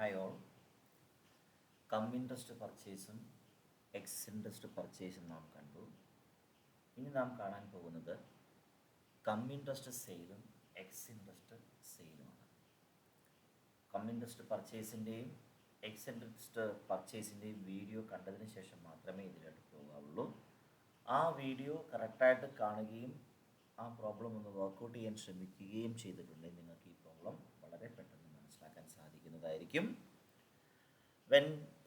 Hi all. Cum interest പർച്ചേസും ex interest പർച്ചേസും നാം കണ്ടു. ഇനി നാം കാണാൻ പോകുന്നത് കം ഇൻട്രസ്റ്റ് സെയിലും എക്സ് ഇൻട്രസ്റ്റ് സെയിലുമാണ്. കം ഇൻട്രസ്റ്റ് പർച്ചേസിൻ്റെയും എക്സ് ഇൻട്രസ്റ്റ് പർച്ചേസിൻ്റെയും വീഡിയോ കണ്ടതിന് ശേഷം മാത്രമേ ഇതിലോട്ട് പോകാവുള്ളൂ. ആ വീഡിയോ കറക്റ്റായിട്ട് കാണുകയും ആ പ്രോബ്ലം ഒന്ന് വർക്കൗട്ട് ചെയ്യാൻ ശ്രമിക്കുകയും ചെയ്തിട്ടുണ്ടെങ്കിൽ നിങ്ങൾക്ക് ഈ പ്രോബ്ലം വളരെ പെട്ടെന്ന് മനസ്സിലാക്കാൻ സാധിക്കുന്നതായിരിക്കും. When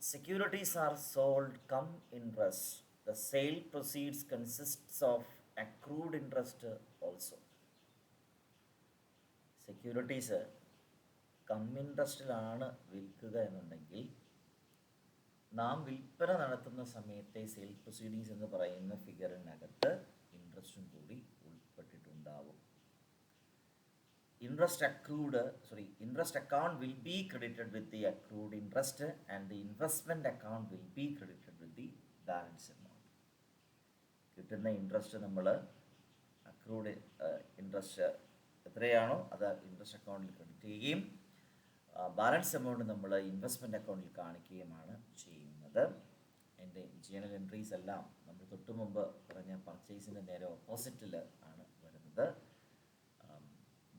securities are sold cum interest, the sale proceeds consists of accrued interest also. Securities cum ഇൻട്രസ്റ്റിലാണ് വിൽക്കുക എന്നുണ്ടെങ്കിൽ നാം വിൽപ്പന നടത്തുന്ന സമയത്തെ സെയിൽ പ്രൊസീഡിങ്സ് എന്ന് പറയുന്ന ഫിഗറിനകത്ത് ഇൻട്രസ്റ്റും കൂടി ഉൾപ്പെട്ടിട്ടുണ്ടാവും. Interest account will be credited with the accrued interest and the investment account will be credited with the balance amount. കിട്ടുന്ന ഇൻട്രസ്റ്റ് നമ്മൾ അക്രൂഡ് ഇൻട്രസ്റ്റ് എത്രയാണോ അത് ഇൻട്രസ്റ്റ് അക്കൗണ്ടിൽ ക്രെഡിറ്റ് ചെയ്യുകയും ബാലൻസ് എമൗണ്ട് നമ്മൾ ഇൻവെസ്റ്റ്മെൻറ്റ് അക്കൗണ്ടിൽ കാണിക്കുകയുമാണ് ചെയ്യുന്നത്. എൻ്റെ ജേണൽ എൻട്രീസ് എല്ലാം നമ്മൾ തൊട്ട് മുമ്പ് പറഞ്ഞ പർച്ചേസിൻ്റെ നേരെ ഓപ്പോസിറ്റിൽ ആണ് വരുന്നത്.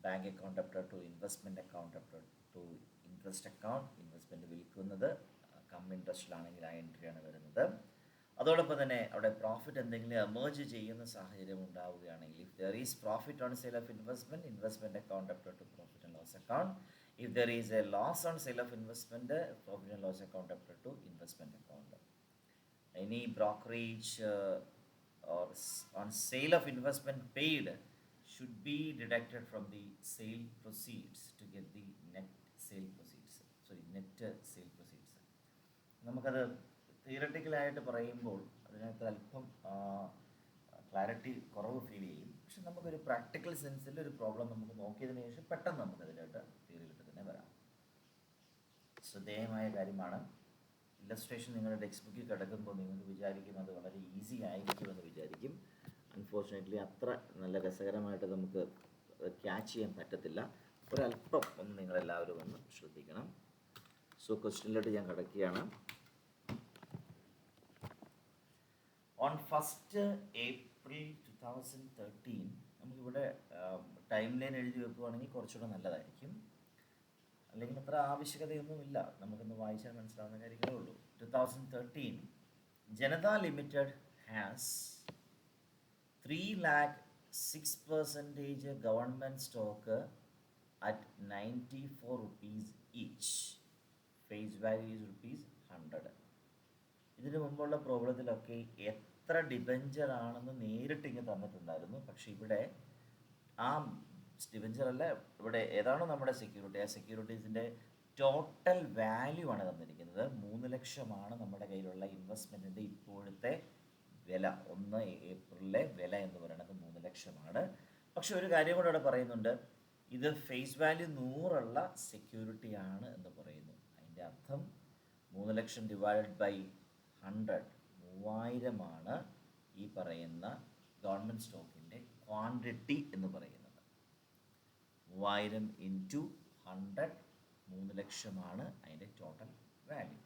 Bank account after to investment account after to interest account. Investment വിൽക്കുന്നത് കം ഇൻട്രസ്റ്റിലാണെങ്കിൽ ആ എൻട്രിയാണ് വരുന്നത്. അതോടൊപ്പം തന്നെ അവിടെ പ്രോഫിറ്റ് എന്തെങ്കിലും എമേർജ് ചെയ്യുന്ന സാഹചര്യം ഉണ്ടാവുകയാണെങ്കിൽ if there is profit on sale of investment, investment account after to profit and loss account. If there is a loss on sale of investment, profit and loss account after to investment account. Any brokerage or on sale of investment paid should be deducted from the sale proceeds to get the net sale proceeds. net sale proceeds. നമുക്കത് തിയററ്റിക്കലായിട്ട് പറയുമ്പോൾ അതിനകത്ത് അല്പം clarity കുറവ് feel ചെയ്യും. പക്ഷെ നമുക്കൊരു practical സെൻസിൽ ഒരു problem നമുക്ക് നോക്കിയതിന് ശേഷം പെട്ടെന്ന് നമുക്കതിലോട്ട് തിയറിയിലോട്ട് തന്നെ വരാം. ശ്രദ്ധേയമായ കാര്യമാണ്. ഇല്ലസ്ട്രേഷൻ നിങ്ങളുടെ ടെക്സ്റ്റ് ബുക്കിൽ കിടക്കുമ്പോൾ നിങ്ങൾക്ക് വിചാരിക്കും അത് വളരെ ഈസി ആയിരിക്കുമെന്ന് വിചാരിക്കും. അൺഫോർച്ചുനേറ്റ്ലി അത്ര നല്ല രസകരമായിട്ട് നമുക്ക് ക്യാച്ച് ചെയ്യാൻ പറ്റത്തില്ല. ഒരല്പം ഒന്ന് നിങ്ങളെല്ലാവരും ഒന്ന് ശ്രദ്ധിക്കണം. സോ ക്വസ്റ്റ്യനിലോട്ട് ഞാൻ കിടക്കുകയാണ്. ഓൺ 1st April 2013 നമുക്കിവിടെ ടൈം ലൈൻ എഴുതി വെക്കുകയാണെങ്കിൽ കുറച്ചുകൂടെ നല്ലതായിരിക്കും. അല്ലെങ്കിൽ അത്ര ആവശ്യകതയൊന്നുമില്ല, നമുക്കൊന്ന് വായിച്ചാൽ മനസ്സിലാവുന്ന കാര്യങ്ങളേ ഉള്ളൂ. 2013 Janata limited has 3,06% government stock at 94 rupees each. Face value is ₹100. ഇതിനു മുമ്പുള്ള പ്രോബ്ലത്തിലൊക്കെ എത്ര ഡിബഞ്ചർ ആണെന്ന് നേരിട്ട് ഇങ്ങ് തന്നിട്ടുണ്ടായിരുന്നു. പക്ഷേ ഇവിടെ ആ ഡിബഞ്ചർ അല്ല, ഇവിടെ ഏതാണോ നമ്മുടെ സെക്യൂരിറ്റി, ആ സെക്യൂരിറ്റീസിൻ്റെ ടോട്ടൽ വാല്യൂ ആണ് തന്നിരിക്കുന്നത്. 3 ലക്ഷമാണ് നമ്മുടെ കയ്യിലുള്ള ഇൻവെസ്റ്റ്മെൻറ്റിൻ്റെ ഇപ്പോഴത്തെ വില. 1 ഏപ്രിലെ വില എന്ന് പറയുന്നത് 3 ലക്ഷമാണ്. പക്ഷെ ഒരു കാര്യം കൂടെ അവിടെ പറയുന്നുണ്ട്, ഇത് ഫേസ് വാല്യൂ 100 സെക്യൂരിറ്റി ആണ് എന്ന് പറയുന്നു. അതിൻ്റെ അർത്ഥം 3 ലക്ഷം ഡിവൈഡഡ് ബൈ 100, 3000 ഈ പറയുന്ന ഗവൺമെൻറ് സ്റ്റോക്കിൻ്റെ ക്വാണ്ടിറ്റി എന്ന് പറയുന്നത്. 3000 ഇൻറ്റു 100, 3 ലക്ഷമാണ് അതിൻ്റെ ടോട്ടൽ വാല്യൂ.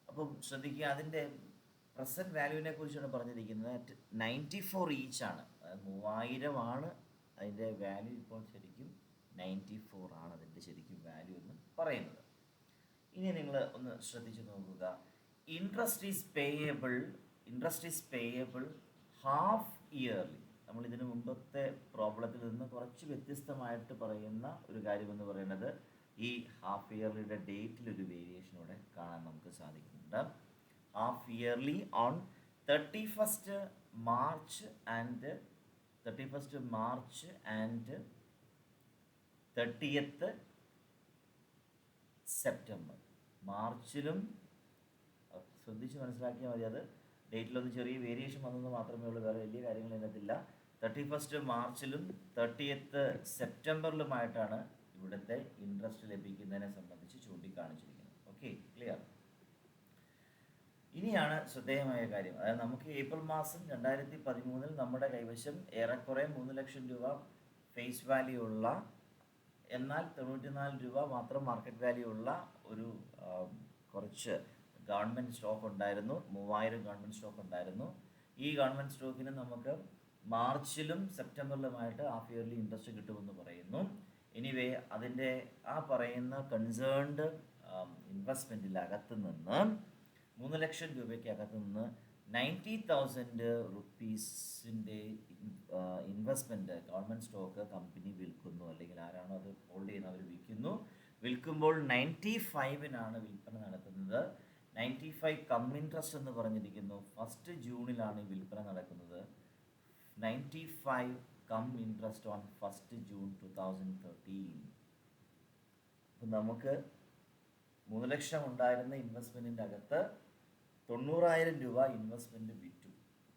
അപ്പം ശ്രദ്ധിക്കുക, അതിൻ്റെ പ്രസൻറ്റ് വാല്യൂവിനെ കുറിച്ചാണ് പറഞ്ഞിരിക്കുന്നത്. 94 ഈച്ചാണ്, അതായത് 3000 അതിൻ്റെ വാല്യൂ. ഇപ്പോൾ ശരിക്കും 94 ആണ് അതിൻ്റെ ശരിക്കും വാല്യൂ എന്ന് പറയുന്നത്. ഇനി നിങ്ങൾ ഒന്ന് ശ്രദ്ധിച്ച് നോക്കുക. Interest is payable half yearly. നമ്മൾ ഇതിനു മുമ്പത്തെ പ്രോബ്ലത്തിൽ നിന്ന് കുറച്ച് വ്യത്യസ്തമായിട്ട് പറയുന്ന ഒരു കാര്യമെന്ന് പറയുന്നത് ഈ ഹാഫ് ഇയർലിയുടെ ഡേറ്റിലൊരു വേരിയേഷൻ ഇവിടെ കാണാൻ നമുക്ക് സാധിക്കുന്നുണ്ട്. Half yearly on 31st March and 30th September. മാർച്ചിലും ശ്രദ്ധിച്ച് മനസ്സിലാക്കിയാൽ മതി. അത് ഡേറ്റിലൊന്ന് ചെറിയ വേരിയേഷൻ വന്നെന്ന് മാത്രമേ ഉള്ളൂ, വേറെ വലിയ കാര്യങ്ങൾ ഇതിനകത്തില്ല. 31st മാർച്ചിലും 30th സെപ്റ്റംബറിലുമായിട്ടാണ് ഇവിടുത്തെ ഇൻട്രസ്റ്റ് ലഭിക്കുന്നതിനെ സംബന്ധിച്ച് ചൂണ്ടിക്കാണിച്ചിരിക്കുന്നത്. Okay, clear? ഇനിയാണ് ശ്രദ്ധേയമായ കാര്യം. അതായത് നമുക്ക് ഏപ്രിൽ മാസം 2013 നമ്മുടെ കൈവശം ഏറെക്കുറെ 3 ലക്ഷം രൂപ ഫേസ് വാല്യൂ ഉള്ള എന്നാൽ 94 രൂപ മാത്രം മാർക്കറ്റ് വാല്യൂ ഉള്ള ഒരു കുറച്ച് ഗവൺമെൻറ് സ്റ്റോക്ക് ഉണ്ടായിരുന്നു. 3000 ഗവൺമെൻറ് സ്റ്റോക്ക് ഉണ്ടായിരുന്നു. ഈ ഗവൺമെൻറ് സ്റ്റോക്കിന് നമുക്ക് മാർച്ചിലും സെപ്റ്റംബറിലുമായിട്ട് ഹാഫ് ഇയർലി ഇൻട്രസ്റ്റ് കിട്ടുമെന്ന് പറയുന്നു. എനിവേ അതിൻ്റെ ആ പറയുന്ന കൺസേൺഡ് ഇൻവെസ്റ്റ്മെൻറ്റിലകത്ത് നിന്ന് 3 ലക്ഷം രൂപയ്ക്കകത്ത് നിന്ന് 90,000 റുപ്പീസിൻ്റെ ഇൻവെസ്റ്റ്മെൻറ്റ് ഗവൺമെൻറ് സ്റ്റോക്ക് കമ്പനി വിൽക്കുന്നു, അല്ലെങ്കിൽ ആരാണോ അത് ഹോൾഡ് ചെയ്യുന്നത് അവർ വിൽക്കുന്നു. വിൽക്കുമ്പോൾ 95-നാണ് വിൽപ്പന നടത്തുന്നത്. 95 കം ഇൻട്രസ്റ്റ് എന്ന് പറഞ്ഞിരിക്കുന്നു. 1 ജൂണിലാണ് ഈ വിൽപ്പന നടക്കുന്നത്. 95 കം ഇൻട്രസ്റ്റ് ഓൺ 1 ജൂൺ 2013. അപ്പം നമുക്ക് 3 ലക്ഷം ഉണ്ടായിരുന്ന ഇൻവെസ്റ്റ്മെൻറ്റിൻ്റെ അകത്ത് 90,000 രൂപ ഇൻവെസ്റ്റ്മെൻറ്റ്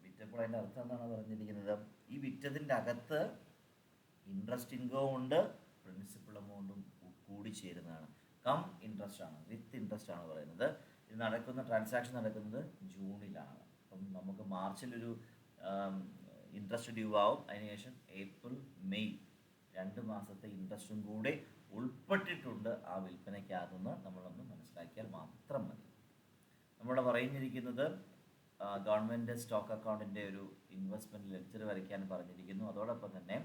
വിറ്റപ്പോൾ അതിൻ്റെ അർത്ഥം എന്താണ് പറഞ്ഞിരിക്കുന്നത്? ഈ വിറ്റതിൻ്റെ അകത്ത് ഇൻട്രസ്റ്റ് ഇൻകവും ഉണ്ട്, പ്രിൻസിപ്പൽ എമൗണ്ടും കൂടി ചേരുന്നതാണ്. കം ഇൻട്രസ്റ്റ് ആണ്, വിത്ത് ഇൻട്രസ്റ്റ് ആണ് പറയുന്നത്. ഇത് നടക്കുന്ന ട്രാൻസാക്ഷൻ നടക്കുന്നത് ജൂണിലാണ്. അപ്പം നമുക്ക് മാർച്ചിലൊരു ഇൻട്രസ്റ്റ് ഡ്യൂ ആവും. അതിനുശേഷം ഏപ്രിൽ മെയ് 2 മാസത്തെ ഇൻട്രസ്റ്റും കൂടി ഉൾപ്പെട്ടിട്ടുണ്ട് ആ വിൽപ്പനയ്ക്കകത്തുനിന്ന് നമ്മളൊന്ന് മനസ്സിലാക്കിയാൽ മാത്രം മതി. നമ്മളിവിടെ പറഞ്ഞിരിക്കുന്നത് ഗവൺമെൻറ് സ്റ്റോക്ക് അക്കൗണ്ടിൻ്റെ ഒരു ഇൻവെസ്റ്റ്മെൻറ്റ് ലെഡ്ജർ വരയ്ക്കാൻ പറഞ്ഞിരിക്കുന്നു. അതോടൊപ്പം തന്നെ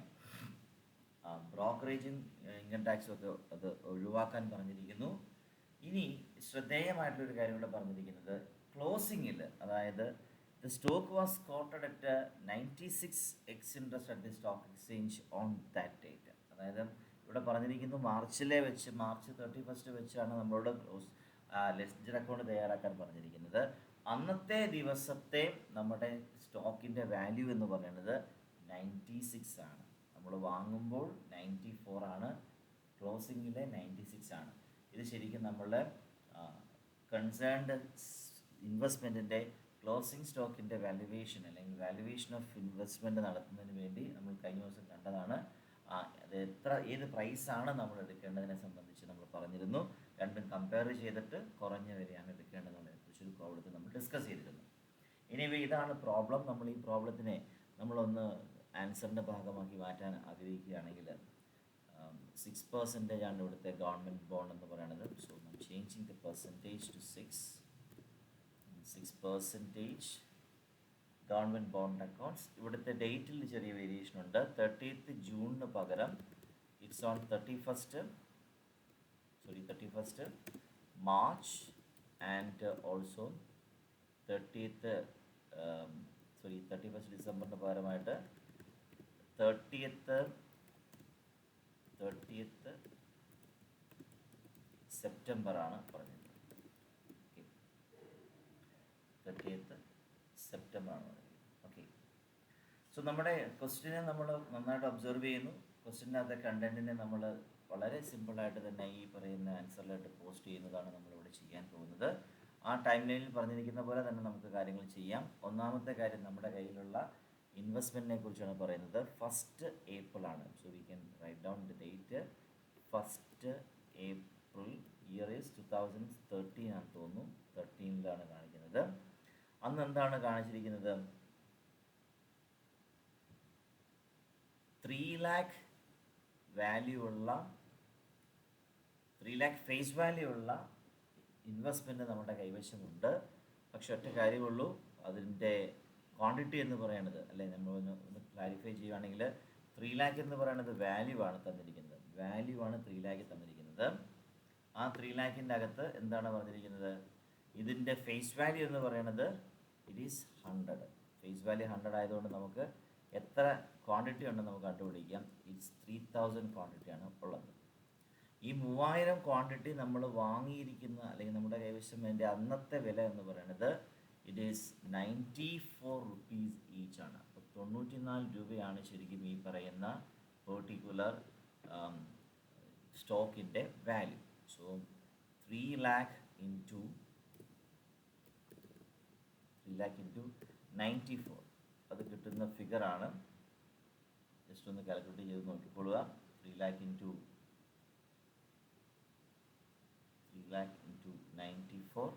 ബ്രോക്കറേജും ഇൻകം ടാക്സും ഒക്കെ അത് ഒഴിവാക്കാൻ പറഞ്ഞിരിക്കുന്നു. ഇനി ശ്രദ്ധേയമായിട്ടുള്ളൊരു കാര്യം കൂടെ പറഞ്ഞിരിക്കുന്നത് ക്ലോസിങ്ങിൽ, അതായത് the stock was quoted at 96x interest at the stock exchange on that date. അതായത് ഇവിടെ പറഞ്ഞിരിക്കുന്നു മാർച്ച് 31 വെച്ചാണ് നമ്മളോട് ലെഡ്ജർ അക്കൗണ്ട് തയ്യാറാക്കാൻ പറഞ്ഞിരിക്കുന്നത്. അന്നത്തെ ദിവസത്തെ നമ്മുടെ സ്റ്റോക്കിൻ്റെ വാല്യൂ എന്ന് പറയുന്നത് 96 ആണ്. നമ്മൾ വാങ്ങുമ്പോൾ 94 ആണ്, ക്ലോസിങ്ങിലെ 96 ആണ്. ഇത് ശരിക്കും നമ്മളുടെ കൺസേൺഡ് ഇൻവെസ്റ്റ്മെൻറ്റിൻ്റെ ക്ലോസിംഗ് സ്റ്റോക്കിൻ്റെ വാല്യുവേഷൻ അല്ലെങ്കിൽ വാല്യുവേഷൻ ഓഫ് ഇൻവെസ്റ്റ്മെൻറ്റ് നടത്തുന്നതിന് വേണ്ടി നമ്മൾ കഴിഞ്ഞ ദിവസം കണ്ടതാണ്. അത് ഏത് പ്രൈസാണ് നമ്മൾ എടുക്കേണ്ടതിനെ സംബന്ധിച്ച് നമ്മൾ പറഞ്ഞിരുന്നു. രണ്ടും കമ്പയർ ചെയ്തിട്ട് കുറഞ്ഞ വിലയാണ് എടുക്കേണ്ടതെന്നതിനെ കുറിച്ചൊരു പ്രോബ്ലത്തിൽ നമ്മൾ ഡിസ്കസ് ചെയ്തിരുന്നു. എനിവേ ഇതാണ് പ്രോബ്ലം. നമ്മൾ ഈ പ്രോബ്ലത്തിനെ നമ്മളൊന്ന് ആൻസറിൻ്റെ ഭാഗമാക്കി മാറ്റാൻ ആഗ്രഹിക്കുകയാണെങ്കിൽ 6% ആണ് ഇവിടുത്തെ ഗവൺമെൻറ് ബോണ്ട് എന്ന് പറയുന്നത്. So changing the percentage to 6% government bond accounts. ഇവിടുത്തെ ഡേറ്റിൽ ചെറിയ വേരിയേഷൻ ഉണ്ട്. 30th ജൂണിന് പകരം it's on 31st March and also 31st ഡിസംബറിന് പകരമായിട്ട് 30th സെപ്റ്റംബർ ആണ് പറഞ്ഞത്. 30th സെപ്റ്റംബർ ആണ് പറഞ്ഞത്. ഓക്കെ, സോ നമ്മുടെ ക്വസ്റ്റ്യനെ നമ്മൾ നന്നായിട്ട് ഒബ്സർവ് ചെയ്യുന്നു. ക്വസ്റ്റ്യനകത്തെ കണ്ടൻറ്റിനെ നമ്മൾ വളരെ സിമ്പിളായിട്ട് തന്നെ ഈ പറയുന്ന ആൻസറിലായിട്ട് പോസ്റ്റ് ചെയ്യുന്നതാണ് നമ്മളിവിടെ ചെയ്യാൻ പോകുന്നത്. ആ ടൈം ലൈനിൽ പറഞ്ഞിരിക്കുന്ന പോലെ തന്നെ നമുക്ക് കാര്യങ്ങൾ ചെയ്യാം. ഒന്നാമത്തെ കാര്യം നമ്മുടെ കയ്യിലുള്ള ഇൻവെസ്റ്റ്മെൻറ്റിനെ കുറിച്ചാണ് പറയുന്നത്. 1st April ആണ്. So we can write down the date. 1st April, year is 2013 ആണെന്ന് തോന്നുന്നു. 13ലാണ് കാണിക്കുന്നത്. അന്ന് എന്താണ് കാണിച്ചിരിക്കുന്നത്? 3 lakh വാല്യൂ ഉള്ള 3 lakh ഫേസ് വാല്യൂ ഉള്ള ഇൻവെസ്റ്റ്മെൻറ്റ് നമ്മുടെ കൈവശമുണ്ട്. പക്ഷെ ഒറ്റ കാര്യമുള്ളൂ, അതിൻ്റെ ക്വാണ്ടിറ്റി എന്ന് പറയുന്നത്, അല്ലെ നമ്മൾ ഒന്ന് ക്ലാരിഫൈ ചെയ്യുകയാണെങ്കിൽ 3 lakh എന്ന് പറയുന്നത് വാല്യൂ ആണ് തന്നിരിക്കുന്നത്. വാല്യൂ ആണ് 3 lakh തന്നിരിക്കുന്നത്. ആ 3 lakhൻ്റെ അകത്ത് എന്താണ് പറഞ്ഞിരിക്കുന്നത്? ഇതിൻ്റെ ഫേസ് വാല്യൂ എന്ന് പറയുന്നത് ഇറ്റ് ഈസ് 100. ഫേസ് വാല്യൂ 100 ആയതുകൊണ്ട് നമുക്ക് എത്ര ക്വാണ്ടിറ്റി ഉണ്ടെന്ന് നമുക്ക് കണ്ടുപിടിക്കാം. ഇറ്റ്സ് 3000 ക്വാണ്ടിറ്റിയാണ് ഉള്ളത്. ഈ 3000 ക്വാണ്ടിറ്റി നമ്മൾ വാങ്ങിയിരിക്കുന്ന അല്ലെങ്കിൽ നമ്മുടെ കൈവശം അതിൻ്റെ അന്നത്തെ വില എന്ന് പറയുന്നത് ഇറ്റ് ഈസ് 94 റുപ്പീസ് ഈച്ച് ആണ്. അപ്പോൾ 94 രൂപയാണ് ശരിക്കും ഈ പറയുന്ന പെർട്ടിക്കുലർ സ്റ്റോക്കിൻ്റെ വാല്യൂ. സോ 3 lakh into 94 അത് കിട്ടുന്ന ഫിഗറാണ്. ജസ്റ്റ് ഒന്ന് കാൽക്കുലേറ്റ് ചെയ്ത് നോക്കിക്കൊള്ളുക. 3 lakh into 94 3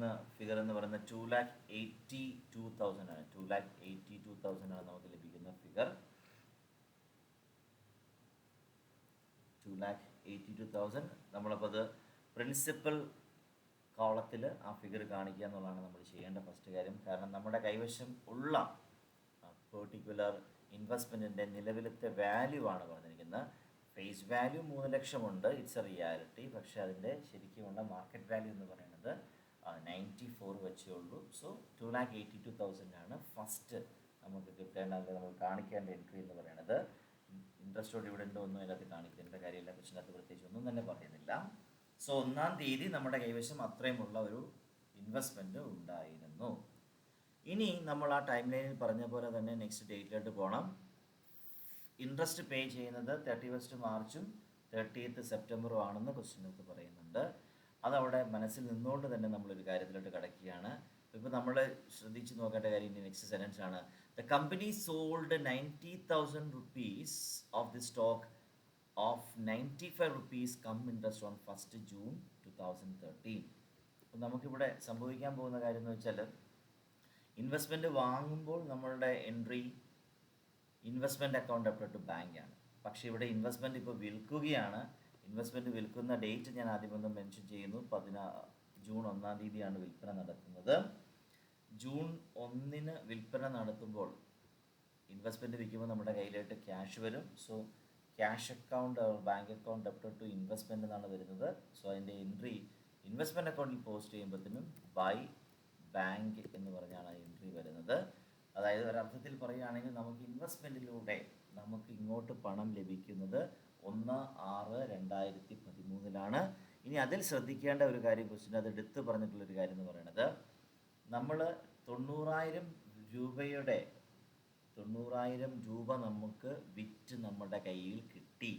ലഭിക്കുന്ന ഫിഗർ എന്ന് പറയുന്നത് 2,82,000 ആണ്. 2,82,000 ആണ് നമുക്ക് ലഭിക്കുന്ന ഫിഗർ. 2,82,000. നമ്മളപ്പോൾ അത് പ്രിൻസിപ്പൽ കോളത്തിൽ ആ ഫിഗർ കാണിക്കുക എന്നുള്ളതാണ് നമ്മൾ ചെയ്യേണ്ട ഫസ്റ്റ് കാര്യം. കാരണം നമ്മുടെ കൈവശം ഉള്ള പെർട്ടിക്കുലർ ഇൻവെസ്റ്റ്മെൻറ്റിൻ്റെ നിലവിലത്തെ വാല്യൂ ആണ് പറഞ്ഞിരിക്കുന്നത്. ഫേസ് വാല്യൂ 3 ലക്ഷമുണ്ട്, ഇറ്റ്സ് എ റിയാലിറ്റി. പക്ഷേ അതിൻ്റെ ശരിക്കുമുള്ള മാർക്കറ്റ് വാല്യൂ എന്ന് പറയുന്നത് 94 വെച്ചേ ഉള്ളൂ. സോ 2,82,000 ആണ് ഫസ്റ്റ് നമുക്ക് കിട്ടേണ്ട, അല്ലെങ്കിൽ നമ്മൾ കാണിക്കേണ്ട എൻട്രി എന്ന് പറയുന്നത്. ഇൻട്രസ്റ്റോ ഡിവിഡൻഡോ ഒന്നും അതിനകത്ത് കാണിക്കേണ്ട കാര്യമില്ല, പ്രശ്നത്തിനകത്ത് പ്രത്യേകിച്ച് ഒന്നും തന്നെ പറയുന്നില്ല. സോ 1-ാം തീയതി നമ്മുടെ കൈവശം അത്രയുമുള്ള ഒരു ഇൻവെസ്റ്റ്മെൻറ്റ് ഉണ്ടായിരുന്നു. ഇനി നമ്മൾ ആ ടൈം ലൈനിൽ പറഞ്ഞ പോലെ തന്നെ നെക്സ്റ്റ് ഡേറ്റിലോട്ട് പോകണം. ഇൻട്രസ്റ്റ് പേ ചെയ്യുന്നത് 31 മാർച്ചും 30th സെപ്റ്റംബറും ആണെന്ന് ക്വസ്റ്റ്യനകത്ത് പറയുന്നുണ്ട്. അതവിടെ മനസ്സിൽ നിന്നുകൊണ്ട് തന്നെ നമ്മളൊരു കാര്യത്തിലോട്ട് കടക്കുകയാണ്. ഇപ്പോൾ നമ്മൾ ശ്രദ്ധിച്ച് നോക്കേണ്ട കാര്യം നെക്സ്റ്റ് സെൻറ്റൻസ് ആണ്. The company sold 90,000 rupees of the stock of 95 rupees come interest on 1st June 2013. അപ്പോൾ നമുക്കിവിടെ സംഭവിക്കാൻ പോകുന്ന കാര്യം എന്ന് വെച്ചാൽ, ഇൻവെസ്റ്റ്മെൻറ്റ് വാങ്ങുമ്പോൾ നമ്മളുടെ entry investment account upload to bank ആണ്. പക്ഷേ ഇവിടെ ഇൻവെസ്റ്റ്മെൻറ്റ് ഇപ്പോൾ വിൽക്കുകയാണ്. ഇൻവെസ്റ്റ്മെൻറ്റ് വിൽക്കുന്ന ഡേറ്റ് ഞാൻ ആദ്യം ഒന്ന് മെൻഷൻ ചെയ്യുന്നു. ജൂൺ 1-ാം തീയതിയാണ് വിൽപ്പന നടത്തുന്നത്. ജൂൺ 1-ന് വിൽപ്പന നടത്തുമ്പോൾ ഇൻവെസ്റ്റ്മെൻറ്റ് വിൽക്കുമ്പോൾ നമ്മുടെ കയ്യിലോട്ട് ക്യാഷ് വരും. So cash account bank account upload to investment എന്നാണ് വരുന്നത്. സോ അതിൻ്റെ എൻട്രി ഇൻവെസ്റ്റ്മെൻറ്റ് അക്കൗണ്ടിൽ പോസ്റ്റ് ചെയ്യുമ്പോഴത്തേനും ബൈ ബാങ്ക് എന്ന് പറഞ്ഞാണ് ആ എൻട്രി വരുന്നത്. അതായത് ഒരർത്ഥത്തിൽ പറയുകയാണെങ്കിൽ നമുക്ക് ഇൻവെസ്റ്റ്മെൻറ്റിലൂടെ നമുക്ക് ഇങ്ങോട്ട് പണം ലഭിക്കുന്നത് 1/6/2013. ഇനി അതിൽ ശ്രദ്ധിക്കേണ്ട ഒരു കാര്യം, ക്വസ്റ്റ്യൻ അത് എടുത്ത് പറഞ്ഞിട്ടുള്ളൊരു കാര്യം എന്ന് പറയുന്നത്, നമ്മൾ 90,000 രൂപ നമുക്ക് വിറ്റ് നമ്മുടെ കയ്യിൽ കിട്ടി.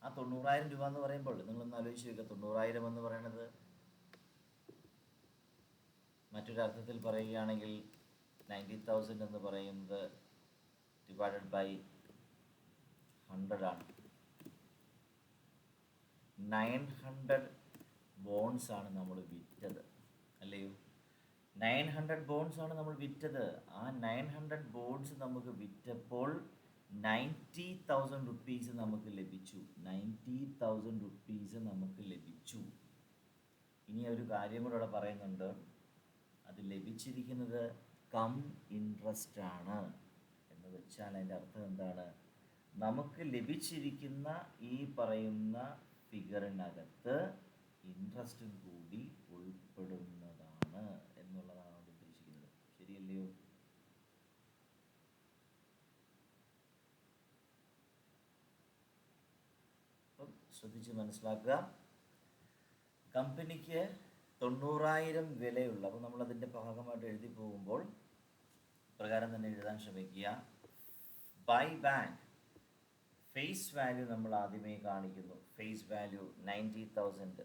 ആ 90,000 രൂപ എന്ന് പറയുമ്പോൾ നിങ്ങളൊന്ന് ആലോചിച്ച് നോക്കുക. 90,000 എന്ന് പറയുന്നത് മറ്റൊരർത്ഥത്തിൽ പറയുകയാണെങ്കിൽ 90,000 എന്ന് പറയുന്നത് ഡിവൈഡഡ് ബൈ 100 ആണ്. 900 ബോൺസ് ആണ് നമ്മൾ വിറ്റത്, അല്ലയോ? 900 ബോൺസ് ആണ് നമ്മൾ വിറ്റത്. ആ 900 ബോൺസ് നമുക്ക് വിറ്റപ്പോൾ 90,000 rupees നമുക്ക് ലഭിച്ചു. 90,000 rupees നമുക്ക് ലഭിച്ചു. ഇനി ഒരു കാര്യം കൂടെ ഇവിടെ പറയുന്നുണ്ട്. അത് ലഭിച്ചിരിക്കുന്നത് കം ഇൻട്രസ്റ്റ് ആണ് എന്ന് വെച്ചാൽ അതിൻ്റെ അർത്ഥം എന്താണ്? നമുക്ക് ലഭിച്ചിരിക്കുന്ന ഈ പറയുന്ന ഫിഗറിനകത്ത് ഇൻട്രസ്റ്റും കൂടി ഉൾപ്പെടുന്നതാണ് എന്നുള്ളതാണ് അവിടെ ഉദ്ദേശിക്കുന്നത്. ശരിയല്ലയോ? അപ്പം ശ്രദ്ധിച്ച് മനസ്സിലാക്കുക. കമ്പനിക്ക് 90,000 വിലയുള്ള, അപ്പോൾ നമ്മളതിൻ്റെ ഭാഗമായിട്ട് എഴുതി പോകുമ്പോൾ പ്രകാരം തന്നെ എഴുതാൻ ശ്രമിക്കുക. ബൈ ബാങ്ക് ഫേസ് വാല്യൂ നമ്മൾ ആദ്യമേ കാണിക്കുന്നു. Face value 90,000.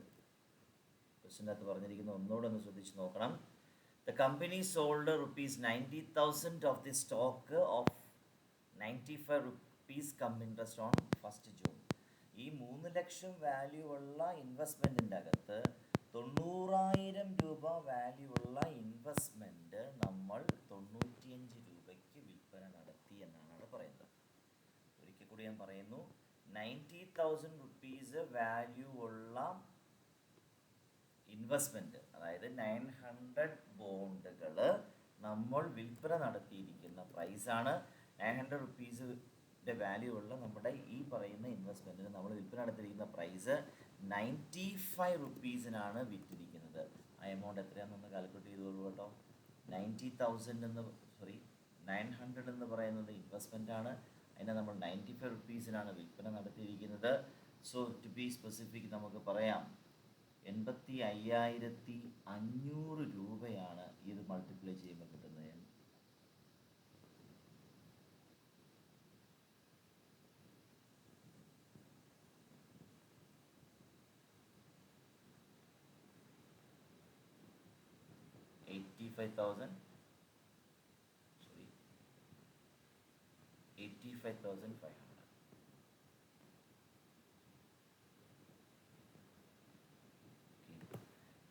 ക്വസ്റ്റ്യനകത്ത് പറഞ്ഞിരിക്കുന്ന ഒന്നുകൂടെ ഒന്ന് ശ്രദ്ധിച്ച് നോക്കണം. The company sold ₹90,000 of the stock of 95 rupees come interest on 1st June. ഈ 3 ലക്ഷം വാല്യൂ ഉള്ള ഇൻവെസ്റ്റ്മെൻറ്റിൻ്റെ അകത്ത് 90,000 രൂപ വാല്യൂ ഉള്ള ഇൻവെസ്റ്റ്മെൻറ്റ് നമ്മൾ 95 രൂപയ്ക്ക് വിൽപ്പന നടത്തി എന്നാണ് അവിടെ പറയുന്നത്. ഒരിക്കൽ കൂടി ഞാൻ പറയുന്നു. 90,000 rupees വാല്യൂ ഉള്ള ഇൻവെസ്റ്റ്മെൻറ്റ്, അതായത് 900 ബോണ്ടുകൾ നമ്മൾ വിൽപ്പന നടത്തിയിരിക്കുന്ന പ്രൈസാണ്. 900 rupees വാല്യൂ ഉള്ള നമ്മുടെ ഈ പറയുന്ന ഇൻവെസ്റ്റ്മെൻറ്റിന് നമ്മൾ വിൽപ്പന നടത്തിയിരിക്കുന്ന പ്രൈസ് 95 rupees-നാണ് വിറ്റിരിക്കുന്നത്. ആ എമൗണ്ട് എത്രയാണെന്നൊന്ന് കാൽക്കുലേറ്റ് ചെയ്തോളൂ കേട്ടോ. 900 എന്ന് പറയുന്നത് ഇൻവെസ്റ്റ്മെൻ്റ് ആണ്. അതിനെ നമ്മൾ 95 rupees-നാണ് വിൽപ്പന നടത്തിയിരിക്കുന്നത്. സോ ടു ബി സ്പെസിഫിക് നമുക്ക് പറയാം 85,500 രൂപയാണ് ഇത് മൾട്ടിപ്ലൈ ചെയ്യുമ്പോൾ കിട്ടുന്നത്. $85,500.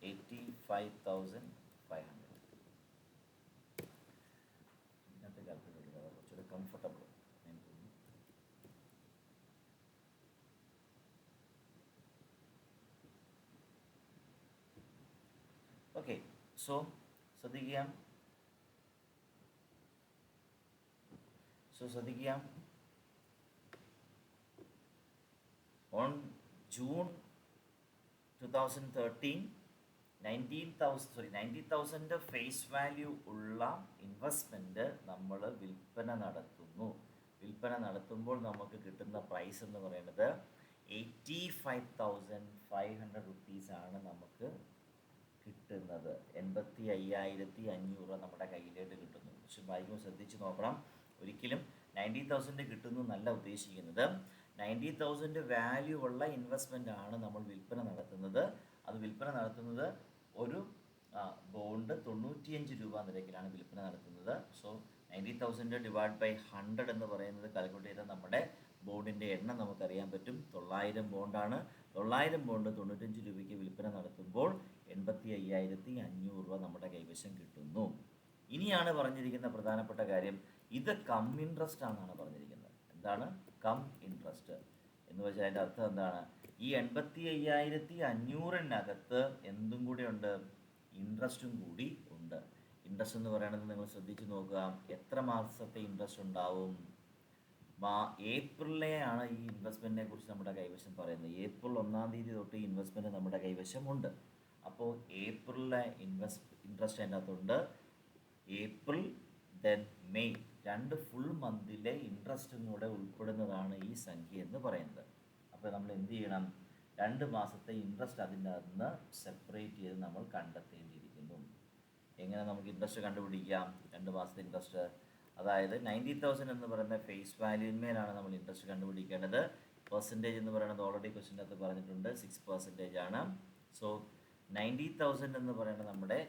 $85,500 സോ ശ്രദ്ധിക്കുക, ഓൺ ജൂൺ 2013 90,000 ഫേസ് വാല്യൂ ഉള്ള ഇൻവെസ്റ്റ്മെൻറ്റ് നമ്മൾ വിൽപ്പന നടത്തുമ്പോൾ നമുക്ക് കിട്ടുന്ന പ്രൈസ് എന്ന് പറയുന്നത് 85,500 റുപ്പീസാണ് നമുക്ക് കിട്ടുന്നത്. 85,500 നമ്മുടെ കയ്യിലേക്ക് കിട്ടുന്നു. പക്ഷെ വായിക്കുമ്പോൾ ശ്രദ്ധിച്ച് നോക്കണം, ഒരിക്കലും 90,000 കിട്ടുന്നു എന്നല്ല ഉദ്ദേശിക്കുന്നത്. 90,000 വാല്യൂ ഉള്ള ഇൻവെസ്റ്റ്മെൻ്റ് ആണ് നമ്മൾ വിൽപ്പന നടത്തുന്നത്. അത് വിൽപ്പന നടത്തുന്നത് ഒരു ബോണ്ട് 95 രൂപ നിരക്കിലാണ് വിൽപ്പന നടത്തുന്നത്. സോ 90,000 ഡിവൈഡ് ബൈ 100 എന്ന് പറയുന്നത് കാൽക്കുലേറ്റ് ചെയ്താൽ നമ്മുടെ ബോണ്ടിൻ്റെ എണ്ണം നമുക്കറിയാൻ പറ്റും. 900 ബോണ്ടാണ്. 900 ബോണ്ട് 95 രൂപയ്ക്ക് വിൽപ്പന നടത്തുമ്പോൾ 85,500 രൂപ നമ്മുടെ കൈവശം കിട്ടുന്നു. ഇനിയാണ് പറഞ്ഞിരിക്കുന്ന പ്രധാനപ്പെട്ട കാര്യം, ഇത് കം ഇൻട്രസ്റ്റ് ആണെന്നാണ് പറഞ്ഞിരിക്കുന്നത്. എന്താണ് കം ഇൻട്രസ്റ്റ് എന്ന് വെച്ചാൽ അതിൻ്റെ അർത്ഥം എന്താണ്? ഈ 85,500-നകത്ത് എന്തും കൂടി ഉണ്ട്? ഇൻട്രസ്റ്റും കൂടി ഉണ്ട്. ഇൻട്രസ്റ്റ് എന്ന് പറയുന്നത് നിങ്ങൾ ശ്രദ്ധിച്ച് നോക്കുക, എത്ര മാസത്തെ ഇൻട്രസ്റ്റ് ഉണ്ടാവും? ഏപ്രിലാണ് ഈ ഇൻവെസ്റ്റ്മെൻറ്റിനെ കുറിച്ച് നമ്മുടെ കൈവശം പറയുന്നത്. ഏപ്രിൽ 1-ാം തീയതി തൊട്ട് ഈ ഇൻവെസ്റ്റ്മെൻറ്റ് നമ്മുടെ കൈവശമുണ്ട്. അപ്പോൾ ഏപ്രിലിലെ ഇൻട്രസ്റ്റ് അതിൻ്റെ അകത്തുണ്ട്. ഏപ്രിൽ ദെൻ മെയ് 2 ഫുൾ മന്തിലെ ഇൻട്രസ്റ്റും കൂടെ ഉൾപ്പെടുന്നതാണ് ഈ സംഖ്യ എന്ന് പറയുന്നത്. അപ്പോൾ നമ്മൾ എന്ത് ചെയ്യണം? 2 മാസത്തെ ഇൻട്രസ്റ്റ് അതിൻ്റെ അകത്ത് നിന്ന് സെപ്പറേറ്റ് ചെയ്ത് നമ്മൾ കണ്ടെത്തേണ്ടിയിരിക്കുന്നു. എങ്ങനെ നമുക്ക് ഇൻട്രസ്റ്റ് കണ്ടുപിടിക്കാം? 2 മാസത്തെ ഇൻട്രസ്റ്റ്, അതായത് 90,000 എന്ന് പറയുന്ന ഫേസ് വാല്യൂന്മേലാണ് നമ്മൾ ഇൻട്രസ്റ്റ് കണ്ടുപിടിക്കേണ്ടത്. പെർസെൻറ്റേജ് എന്ന് പറയുന്നത് ഓൾറെഡി ക്വസ്റ്റിൻ്റെ അകത്ത് പറഞ്ഞിട്ടുണ്ട്, 6% ആണ്. സോ 90,000 എന്ന് പറയുന്നത് നമ്മുടെ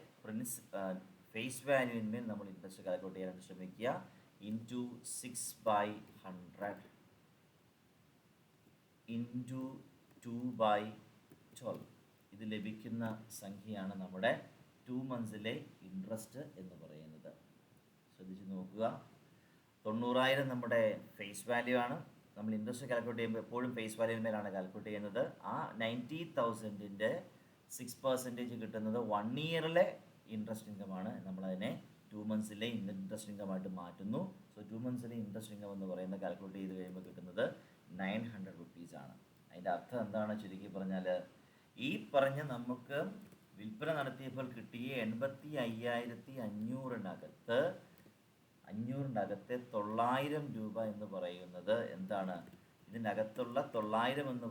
ഫേസ് വാല്യൂന്മേൽ നമ്മൾ ഇൻട്രസ്റ്റ് കാൽക്കുലേറ്റ് ചെയ്യാൻ ശ്രമിക്കുക. ഇൻറ്റു 6/100 ഇൻറ്റു 2/12 ഇത് ലഭിക്കുന്ന സംഖ്യയാണ് നമ്മുടെ 2 മന്ത്സിലെ ഇൻട്രസ്റ്റ് എന്ന് പറയുന്നത്. ശ്രദ്ധിച്ച് നോക്കുക, 90,000 നമ്മുടെ ഫേസ് വാല്യൂ ആണ്. നമ്മൾ ഇൻട്രസ്റ്റ് കാൽക്കുലേറ്റ് ചെയ്യുമ്പോൾ എപ്പോഴും ഫേസ് വാല്യൂവിന്മേലാണ് കാൽക്കുലേറ്റ് ചെയ്യുന്നത്. ആ 90,000-ൻ്റെ 6% കിട്ടുന്നത് 1 ഇയറിലെ ഇൻട്രസ്റ്റ് ഇൻകമാണ്. നമ്മളതിനെ 2 മന്ത്സിലെ ഇൻട്രസ്റ്റ് ഇൻകമായിട്ട് മാറ്റുന്നു. സോ 2 മന്ത്സിലെ ഇൻട്രസ്റ്റ് ഇൻകം എന്ന് പറയുന്നത് കാൽക്കുലേറ്റ് ചെയ്ത് കഴിയുമ്പോൾ കിട്ടുന്നത് 900 റുപ്പീസാണ്. അതിൻ്റെ അർത്ഥം എന്താണ്? ചുരുക്കി പറഞ്ഞാൽ ഈ പറഞ്ഞ നമുക്ക് വിൽപ്പന നടത്തിയപ്പോൾ കിട്ടിയ 85,500-നകത്ത് 900 രൂപ എന്ന് പറയുന്നത് എന്താണ്? ഇതിനകത്തുള്ള 900 എന്ന്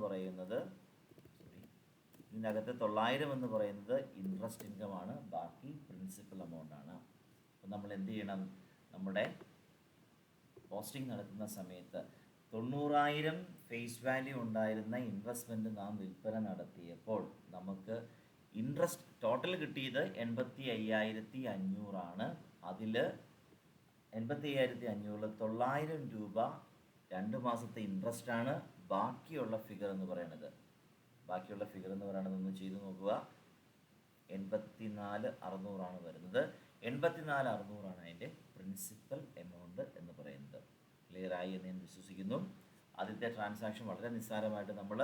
പറയുന്നത് ഇൻട്രസ്റ്റ് ഇൻകമാണ്. ബാക്കി പ്രിൻസിപ്പൽ എമൗണ്ട് ആണ്. അപ്പോൾ നമ്മൾ എന്ത് ചെയ്യണം? നമ്മുടെ പോസ്റ്റിംഗ് നടത്തുന്ന സമയത്ത് 90,000 ഫേസ് വാല്യൂ ഉണ്ടായിരുന്ന ഇൻവെസ്റ്റ്മെൻറ്റ് നാം വിൽപ്പന നടത്തിയപ്പോൾ നമുക്ക് ഇൻട്രസ്റ്റ് ടോട്ടൽ കിട്ടിയത് 85,500 ആണ്. അതിൽ 85,500 900 രൂപ 2 മാസത്തെ ഇൻട്രസ്റ്റ് ആണ്. ബാക്കിയുള്ള ഫിഗർ എന്ന് പറയുന്നത് ഒന്ന് ചെയ്ത് നോക്കുക. 84,600 ആണ് വരുന്നത്. 84,600 ആണ് അതിൻ്റെ പ്രിൻസിപ്പൽ എമൗണ്ട് എന്ന് പറയുന്നത്. ക്ലിയർ ആയി എന്ന് ഞാൻ വിശ്വസിക്കുന്നു. ആദ്യത്തെ ട്രാൻസാക്ഷൻ വളരെ നിസ്സാരമായിട്ട് നമ്മൾ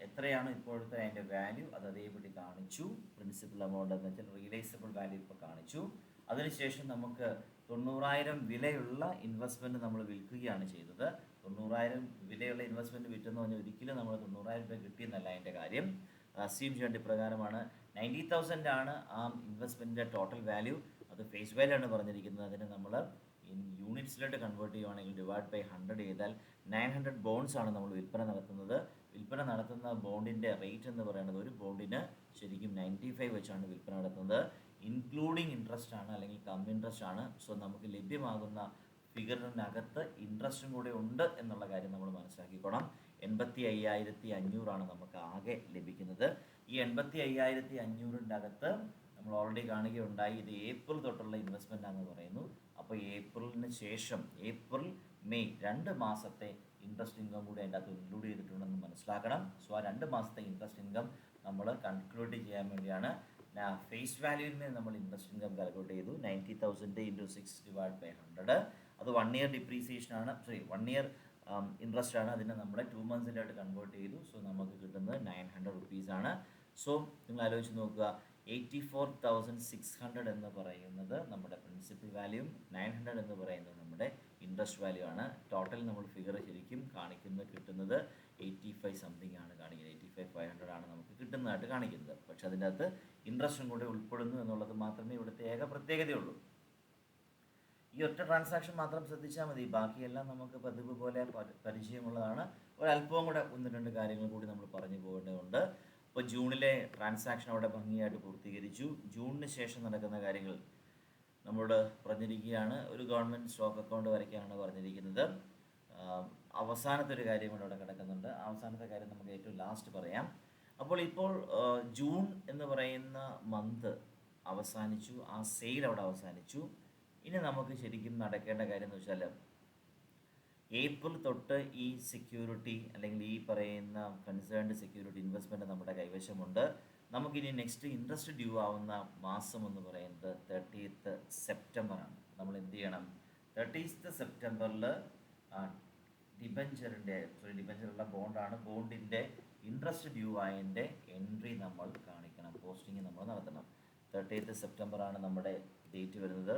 എത്രയാണ് ഇപ്പോഴത്തെ അതിൻ്റെ വാല്യൂ അത് അതേപടി കാണിച്ചു. പ്രിൻസിപ്പൽ എമൗണ്ട് എന്ന് വെച്ചാൽ റിയലൈസബിൾ വാല്യൂ ഇപ്പോൾ കാണിച്ചു. അതിനുശേഷം നമുക്ക് 90,000 വിലയുള്ള ഇൻവെസ്റ്റ്മെൻറ്റ് നമ്മൾ വിൽക്കുകയാണ് ചെയ്തത്. 90,000 വിലയുള്ള ഇൻവെസ്റ്റ്മെൻറ്റ് വിറ്റെന്ന് പറഞ്ഞാൽ ഒരിക്കലും നമ്മൾ 90,000 രൂപ കിട്ടിയെന്നല്ല അതിൻ്റെ കാര്യം. അസ്യൂം ചെയ്യേണ്ട പ്രകാരമാണ് 90,000 ആണ് ആ ഇൻവെസ്റ്റ്മെൻറ്റിൻ്റെ ടോട്ടൽ വാല്യൂ. അത് ഫേസ് വാല്യൂ ആണ് പറഞ്ഞിരിക്കുന്നത്. അതിനെ നമ്മൾ യൂണിറ്റ്സിലോട്ട് കൺവേർട്ട് ചെയ്യുകയാണെങ്കിൽ ഡിവൈഡ് ബൈ 100 ചെയ്താൽ 900 ബോണ്ട്സ് ആണ് നമ്മൾ വിൽപ്പന നടത്തുന്നത്. വിൽപ്പന നടത്തുന്ന ബോണ്ടിൻ്റെ റേറ്റ് എന്ന് പറയുന്നത് ഒരു ബോണ്ടിന് ശരിക്കും 95 വെച്ചാണ് വിൽപ്പന നടത്തുന്നത്. ഇൻക്ലൂഡിങ് ഇൻട്രസ്റ്റ് ആണ്, അല്ലെങ്കിൽ കം ഇൻട്രസ്റ്റ് ആണ്. സോ നമുക്ക് ലഭ്യമാകുന്ന ഫിഗറിനകത്ത് ഇൻട്രസ്റ്റും കൂടെ ഉണ്ട് എന്നുള്ള കാര്യം നമ്മൾ മനസ്സിലാക്കിക്കോണം. 85,500 ആണ് നമുക്ക് ആകെ ലഭിക്കുന്നത്. ഈ 85,500-ൻ്റെ അകത്ത് നമ്മൾ ഓൾറെഡി കാണുകയുണ്ടായി ഇത് ഏപ്രിൽ തൊട്ടുള്ള ഇൻവെസ്റ്റ്മെൻ്റ് ആണെന്ന് പറയുന്നു. അപ്പോൾ ഏപ്രിലിന് ശേഷം ഏപ്രിൽ മെയ് 2 മാസത്തെ ഇൻട്രസ്റ്റ് ഇൻകം കൂടി അതിൻ്റെ അകത്ത് ഇൻക്ലൂഡ് ചെയ്തിട്ടുണ്ടെന്ന് മനസ്സിലാക്കണം. സോ ആ 2 മാസത്തെ ഇൻട്രസ്റ്റ് ഇൻകം നമ്മൾ കാൽക്കുലേറ്റ് ചെയ്യാൻ വേണ്ടിയാണ് ഫേസ് വാല്യൂവിന് നമ്മൾ ഇൻട്രസ്റ്റ് ഇൻകം കാൽക്കുലേറ്റ് ചെയ്തു. 90,000 ഇൻറ്റു 6 ഡിവൈഡ് ബൈ 100. അത് 1 ഇയർ ഡിപ്രീസിയേഷൻ ആണ്, 1 ഇയർ ഇൻട്രസ്റ്റ് ആണ്. അതിനെ നമ്മൾ 2 മന്ത്സിലായിട്ട് കൺവേർട്ട് ചെയ്തു. സോ നമുക്ക് കിട്ടുന്നത് 900 റുപ്പീസാണ്. സോ നിങ്ങൾ ആലോചിച്ച് നോക്കുക, 84,600 എന്ന് പറയുന്നത് നമ്മുടെ പ്രിൻസിപ്പൽ വാല്യൂം, 900 എന്ന് പറയുന്നത് നമ്മുടെ ഇൻട്രസ്റ്റ് വാല്യൂ ആണ്. ടോട്ടൽ നമ്മൾ ഫിഗർ ശരിക്കും കിട്ടുന്നത് 85 സംതിങ് ആണ് കാണിക്കുന്നത്. 85,500 ആണ് നമുക്ക് കിട്ടുന്നതായിട്ട് കാണിക്കുന്നത്. പക്ഷെ അതിൻ്റെ അകത്ത് ഇൻട്രസ്റ്റും കൂടെ ഉൾപ്പെടുന്നു എന്നുള്ളത് മാത്രമേ ഇവിടുത്തെ ഏക പ്രത്യേകതയുള്ളൂ. ഈ ഒറ്റ ട്രാൻസാക്ഷൻ മാത്രം ശ്രദ്ധിച്ചാൽ മതി, ബാക്കിയെല്ലാം നമുക്ക് പതിവ് പോലെ പരിചയമുള്ളതാണ്. ഒരല്പവും കൂടെ 1-2 കാര്യങ്ങൾ കൂടി നമ്മൾ പറഞ്ഞു പോകേണ്ടതുണ്ട്. ഇപ്പോൾ ജൂണിലെ ട്രാൻസാക്ഷൻ അവിടെ ഭംഗിയായിട്ട് പൂർത്തീകരിച്ചു. ജൂണിന് ശേഷം നടക്കുന്ന കാര്യങ്ങൾ നമ്മളോട് പറഞ്ഞിരിക്കുകയാണ്. ഒരു ഗവൺമെൻറ് സ്റ്റോക്ക് അക്കൗണ്ട് വരയ്ക്കാനാണ് പറഞ്ഞിരിക്കുന്നത്. അവസാനത്തെ ഒരു കാര്യം കൂടെ അവിടെ കിടക്കുന്നുണ്ട്. അവസാനത്തെ കാര്യം നമുക്ക് ഏറ്റവും ലാസ്റ്റ് പറയാം. അപ്പോൾ ഇപ്പോൾ ജൂൺ എന്ന് പറയുന്ന മന്ത് അവസാനിച്ചു, ആ സെയിൽ അവിടെ അവസാനിച്ചു. ഇനി നമുക്ക് ശരിക്കും നടക്കേണ്ട കാര്യം എന്ന് വെച്ചാൽ ഏപ്രിൽ തൊട്ട് ഈ സെക്യൂരിറ്റി അല്ലെങ്കിൽ ഈ പറയുന്ന കൺസേൺഡ് സെക്യൂരിറ്റി ഇൻവെസ്റ്റ്മെൻറ്റ് നമ്മുടെ കൈവശമുണ്ട്. നമുക്കിനി നെക്സ്റ്റ് ഇൻട്രസ്റ്റ് ഡ്യൂ ആവുന്ന മാസം എന്ന് പറയുന്നത് 30th സെപ്റ്റംബറാണ്. നമ്മൾ എന്ത് ചെയ്യണം? 30th സെപ്റ്റംബറിൽ ഡിബഞ്ചറുള്ള ബോണ്ടാണ്, ബോണ്ടിൻ്റെ ഇൻട്രസ്റ്റ് ഡ്യൂ ആയതിൻ്റെ എൻട്രി നമ്മൾ കാണിക്കണം, പോസ്റ്റിംഗ് നമ്മൾ നടത്തണം. 30th സെപ്റ്റംബറാണ് നമ്മുടെ ഡേറ്റ് വരുന്നത്.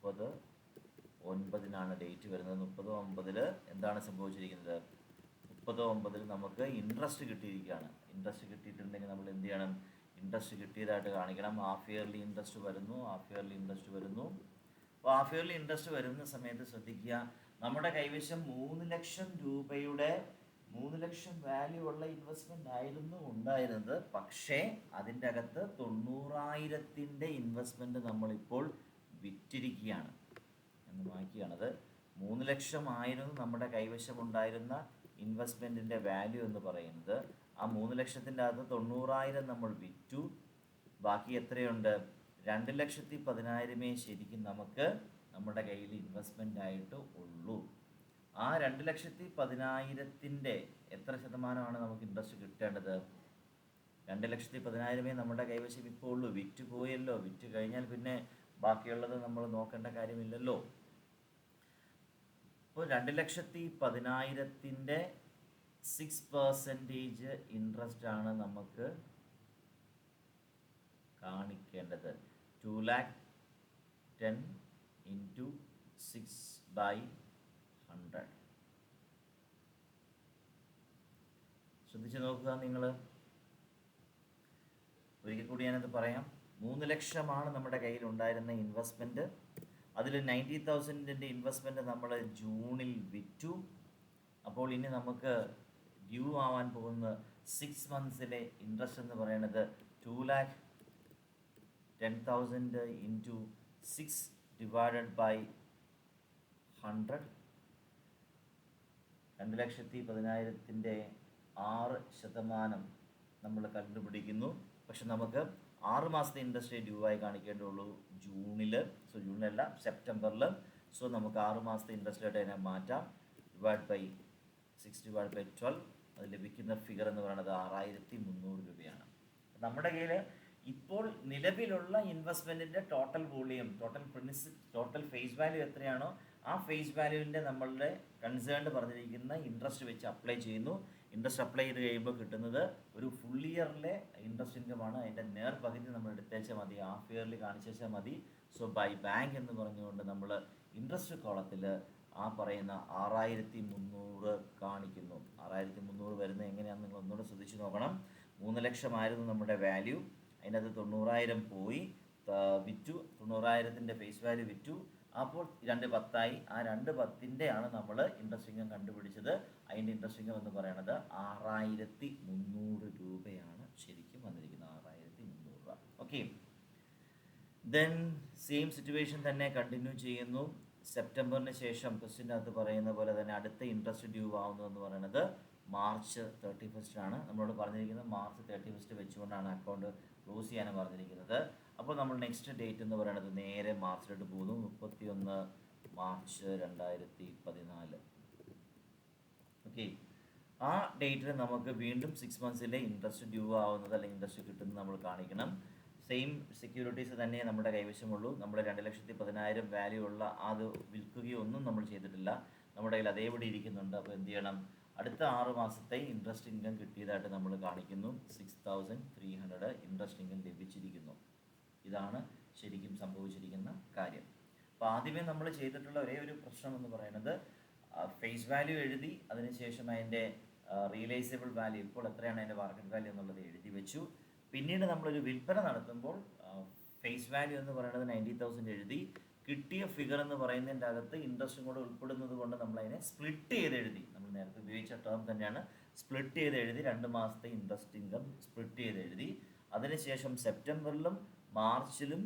30/9 ഡേറ്റ് വരുന്നത്. 30/9 എന്താണ് സംഭവിച്ചിരിക്കുന്നത്? 30/9 നമുക്ക് ഇൻട്രസ്റ്റ് കിട്ടിയിരിക്കുകയാണ്. ഇൻട്രസ്റ്റ് കിട്ടിയിട്ടുണ്ടെങ്കിൽ നമ്മൾ എന്ത് ചെയ്യണം? ഇൻട്രസ്റ്റ് കിട്ടിയതായിട്ട് കാണിക്കണം. ഹാഫ് ഇയർലി ഇൻട്രസ്റ്റ് വരുന്നു. അപ്പോൾ ഹാഫ് ഇയർലി ഇൻട്രസ്റ്റ് വരുന്ന സമയത്ത് ശ്രദ്ധിക്കുക, നമ്മുടെ കൈവശം 3 ലക്ഷം രൂപയുടെ 3 ലക്ഷം വാല്യൂ ഉള്ള ഇൻവെസ്റ്റ്മെൻ്റ് ആയിരുന്നു ഉണ്ടായിരുന്നത്. പക്ഷേ അതിൻ്റെ അകത്ത് 90,000-ൻ്റെ ഇൻവെസ്റ്റ്മെൻറ്റ് നമ്മളിപ്പോൾ വിറ്റിരിക്കുകയാണ് എന്ന് വായിക്കുകയാണത്. 3 ലക്ഷമായിരുന്നു നമ്മുടെ കൈവശമുണ്ടായിരുന്ന ഇൻവെസ്റ്റ്മെൻറ്റിൻ്റെ വാല്യൂ എന്ന് പറയുന്നത്. ആ 3 ലക്ഷത്തിൻ്റെ അകത്ത് 90,000 നമ്മൾ വിറ്റു. ബാക്കി എത്രയുണ്ട്? 2,10,000 ശരിക്കും നമുക്ക് നമ്മുടെ കയ്യിൽ ഇൻവെസ്റ്റ്മെൻ്റ് ആയിട്ട് ഉള്ളൂ. ആ 2,10,000-ൻ്റെ എത്ര ശതമാനമാണ് നമുക്ക് ഇൻട്രസ്റ്റ് കിട്ടേണ്ടത്? 2,10,000 നമ്മുടെ കൈവശം ഇപ്പോൾ ഉള്ളൂ. വിറ്റ് പോയല്ലോ. വിറ്റ് കഴിഞ്ഞാൽ പിന്നെ ബാക്കിയുള്ളത് നമ്മൾ നോക്കേണ്ട കാര്യമില്ലല്ലോ. ഇപ്പോൾ 2,10,000-ൻ്റെ 6% ഇൻട്രസ്റ്റ് ആണ് നമുക്ക് കാണിക്കേണ്ടത്. 2,10,000 into 6/100. ശ്രദ്ധിച്ച് നോക്കുക നിങ്ങൾ. ഒരിക്കൽ കൂടി ഞാനത് പറയാം. 3 ലക്ഷമാണ് നമ്മുടെ കയ്യിൽ ഉണ്ടായിരുന്ന ഇൻവെസ്റ്റ്മെൻറ്റ്. അതിൽ 90,000-ൻ്റെ ഇൻവെസ്റ്റ്മെൻറ്റ് നമ്മൾ ജൂണിൽ വിറ്റു. അപ്പോൾ ഇനി നമുക്ക് ഡ്യൂ ആവാൻ പോകുന്ന 6 മന്ത്സിലെ ഇൻട്രസ്റ്റ് എന്ന് പറയുന്നത് 2,10,000 into 6 divided by 100. 2,10,000-ൻ്റെ 6% നമ്മൾ കണ്ടുപിടിക്കുന്നു. പക്ഷെ നമുക്ക് 6 മാസത്തെ ഇൻട്രസ്റ്റ് ഡ്യൂ ആയി കാണിക്കേണ്ടുള്ളൂ ജൂണിൽ. ജൂണിലല്ല, സെപ്റ്റംബറിൽ. നമുക്ക് 6 മാസത്തെ ഇൻട്രസ്റ്റ് ആയിട്ട് അതിനെ മാറ്റാം. 6/12 അത് ലഭിക്കുന്ന ഫിഗർ എന്ന് പറയുന്നത് 6,300 രൂപയാണ്. നമ്മുടെ കയ്യിൽ ഇപ്പോൾ നിലവിലുള്ള ഇൻവെസ്റ്റ്മെൻറ്റിൻ്റെ total volume, total face value എത്രയാണോ ആ ഫേസ് വാല്യൂവിൻ്റെ നമ്മളുടെ കൺസേൺഡ് പറഞ്ഞിരിക്കുന്ന ഇൻട്രസ്റ്റ് വെച്ച് അപ്ലൈ ചെയ്യുന്നു. ഇൻട്രസ്റ്റ് അപ്ലൈ ചെയ്ത് കഴിയുമ്പോൾ കിട്ടുന്നത് ഒരു ഫുൾ ഇയറിലെ ഇൻട്രസ്റ്റ് ഇൻകമാണ്. അതിൻ്റെ പകുതി നമ്മൾ എടുത്തേച്ചാൽ മതി, ഹാഫ് ഇയർലി കാണിച്ചാൽ മതി. ബൈ ബാങ്ക് എന്ന് പറഞ്ഞുകൊണ്ട് നമ്മൾ ഇൻട്രസ്റ്റ് കോളത്തിൽ ആ പറയുന്ന 6,300 കാണിക്കുന്നു. 6,300 വരുന്നത് എങ്ങനെയാണെന്ന് നിങ്ങൾ ഒന്നുകൂടെ ശ്രദ്ധിച്ച് നോക്കണം. 3 ലക്ഷമായിരുന്നു നമ്മുടെ വാല്യൂ. അതിനകത്ത് 90,000 പോയി വിറ്റു. 90,000-ൻ്റെ ഫേസ് വാല്യൂ വിറ്റു. അപ്പോൾ 2,10,000 ആ 2,10,000-ൻ്റെ ആണ് നമ്മൾ ഇൻട്രസ്റ്റ് ഇൻകം കണ്ടുപിടിച്ചത്. അതിൻ്റെ ഇൻട്രസ്റ്റ് ഇൻകം എന്ന് പറയുന്നത് 6,300 രൂപയാണ് ശരിക്കും വന്നിരിക്കുന്നത്. 6,300 രൂപ. ഓക്കെ. ദെൻ സെയിം സിറ്റുവേഷൻ തന്നെ കണ്ടിന്യൂ ചെയ്യുന്നു. സെപ്റ്റംബറിന് ശേഷം ക്വസ്റ്റ്യൻ്റെ അകത്ത് പറയുന്ന പോലെ തന്നെ അടുത്ത ഇൻട്രസ്റ്റ് ഡ്യൂ ആവുന്നതെന്ന് പറയുന്നത് മാർച്ച് 31 ആണ്. നമ്മളോട് പറഞ്ഞിരിക്കുന്നത് മാർച്ച് 31 വെച്ചുകൊണ്ടാണ് അക്കൗണ്ട് ക്ലോസ് ചെയ്യാനും പറഞ്ഞിരിക്കുന്നത്. അപ്പോൾ നമ്മൾ നെക്സ്റ്റ് ഡേറ്റ് എന്ന് പറയുന്നത് നേരെ മാർച്ചിലോട്ട് പോകുന്നു. 31 മാർച്ച് 2014. ഓക്കെ. ആ ഡേറ്റിൽ നമുക്ക് വീണ്ടും 6 മന്ത്സിലെ ഇൻട്രസ്റ്റ് ഡ്യൂ ആവുന്നത് അല്ലെങ്കിൽ ഇൻട്രസ്റ്റ് കിട്ടുന്നത് നമ്മൾ കാണിക്കണം. സെയിം സെക്യൂരിറ്റീസ് തന്നെ നമ്മുടെ കൈവശമുള്ളൂ. നമ്മൾ 2,10,000 വാല്യൂ ഉള്ള അത് വിൽക്കുകയോ ഒന്നും നമ്മൾ ചെയ്തിട്ടില്ല. നമ്മുടെ കയ്യിൽ അതേപടി ഇരിക്കുന്നുണ്ട്. അപ്പോൾ എന്ത് ചെയ്യണം? അടുത്ത 6 മാസത്തെ ഇൻട്രസ്റ്റ് ഇൻകം കിട്ടിയതായിട്ട് നമ്മൾ കാണിക്കുന്നു. 6300 ഇൻട്രസ്റ്റ് ഇൻകം ലഭിച്ചിരിക്കുന്നു. ഇതാണ് ശരിക്കും സംഭവിച്ചിരിക്കുന്ന കാര്യം. അപ്പോൾ ആദ്യമേ നമ്മൾ ചെയ്തിട്ടുള്ള ഒരേ ഒരു പ്രശ്നം എന്ന് പറയുന്നത് ഫേസ് വാല്യൂ എഴുതി, അതിനുശേഷം അതിൻ്റെ റിയലൈസബിൾ വാല്യൂ ഇപ്പോൾ എത്രയാണ് അതിൻ്റെ മാർക്കറ്റ് വാല്യൂ എന്നുള്ളത് എഴുതി വെച്ചു. പിന്നീട് നമ്മളൊരു വിൽപ്പന നടത്തുമ്പോൾ ഫേസ് വാല്യൂ എന്ന് പറയുന്നത് 90,000 എഴുതി, കിട്ടിയ ഫിഗർ എന്ന് പറയുന്നതിൻ്റെ അകത്ത് ഇൻട്രസ്റ്റും കൂടെ ഉൾപ്പെടുന്നത് കൊണ്ട് നമ്മളതിനെ സ്പ്ലിറ്റ് ചെയ്ത് എഴുതി. നമ്മൾ നേരത്തെ ഉപയോഗിച്ച ടേം തന്നെയാണ്, സ്പ്ലിറ്റ് ചെയ്ത് എഴുതി. 2 മാസത്തെ ഇൻട്രസ്റ്റ് ഇൻകം സ്പ്ലിറ്റ് ചെയ്ത് എഴുതി. അതിനുശേഷം സെപ്റ്റംബറിലും മാർച്ചിലും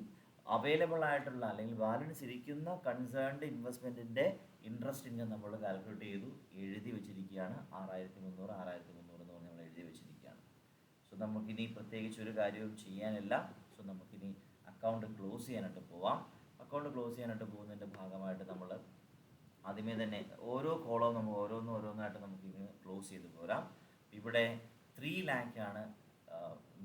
അവൈലബിൾ ആയിട്ടുള്ള അല്ലെങ്കിൽ ബാലൻസ് ഇരിക്കുന്ന കൺസേൺഡ് ഇൻവെസ്റ്റ്മെൻറ്റിൻ്റെ ഇൻട്രസ്റ്റ് ഇൻകം നമ്മൾ കാൽക്കുലേറ്റ് ചെയ്തു എഴുതി വെച്ചിരിക്കുകയാണ്. 6300 6300 എന്ന് പറഞ്ഞ് നമ്മൾ എഴുതി വെച്ചിരിക്കുകയാണ്. സോ നമുക്കിനി പ്രത്യേകിച്ച് ഒരു കാര്യവും ചെയ്യാനില്ല. സോ നമുക്കിനി അക്കൗണ്ട് ക്ലോസ് ചെയ്യാനായിട്ട് പോവാം. അക്കൗണ്ട് ക്ലോസ് ചെയ്യാനായിട്ട് പോകുന്നതിൻ്റെ ഭാഗമായിട്ട് നമ്മൾ ആദ്യമേ തന്നെ ഓരോ കോളവും നമ്മൾ ഓരോന്നായിട്ട് നമുക്കിങ്ങനെ ക്ലോസ് ചെയ്ത് പോരാം. ഇവിടെ 3 lakh ആണ്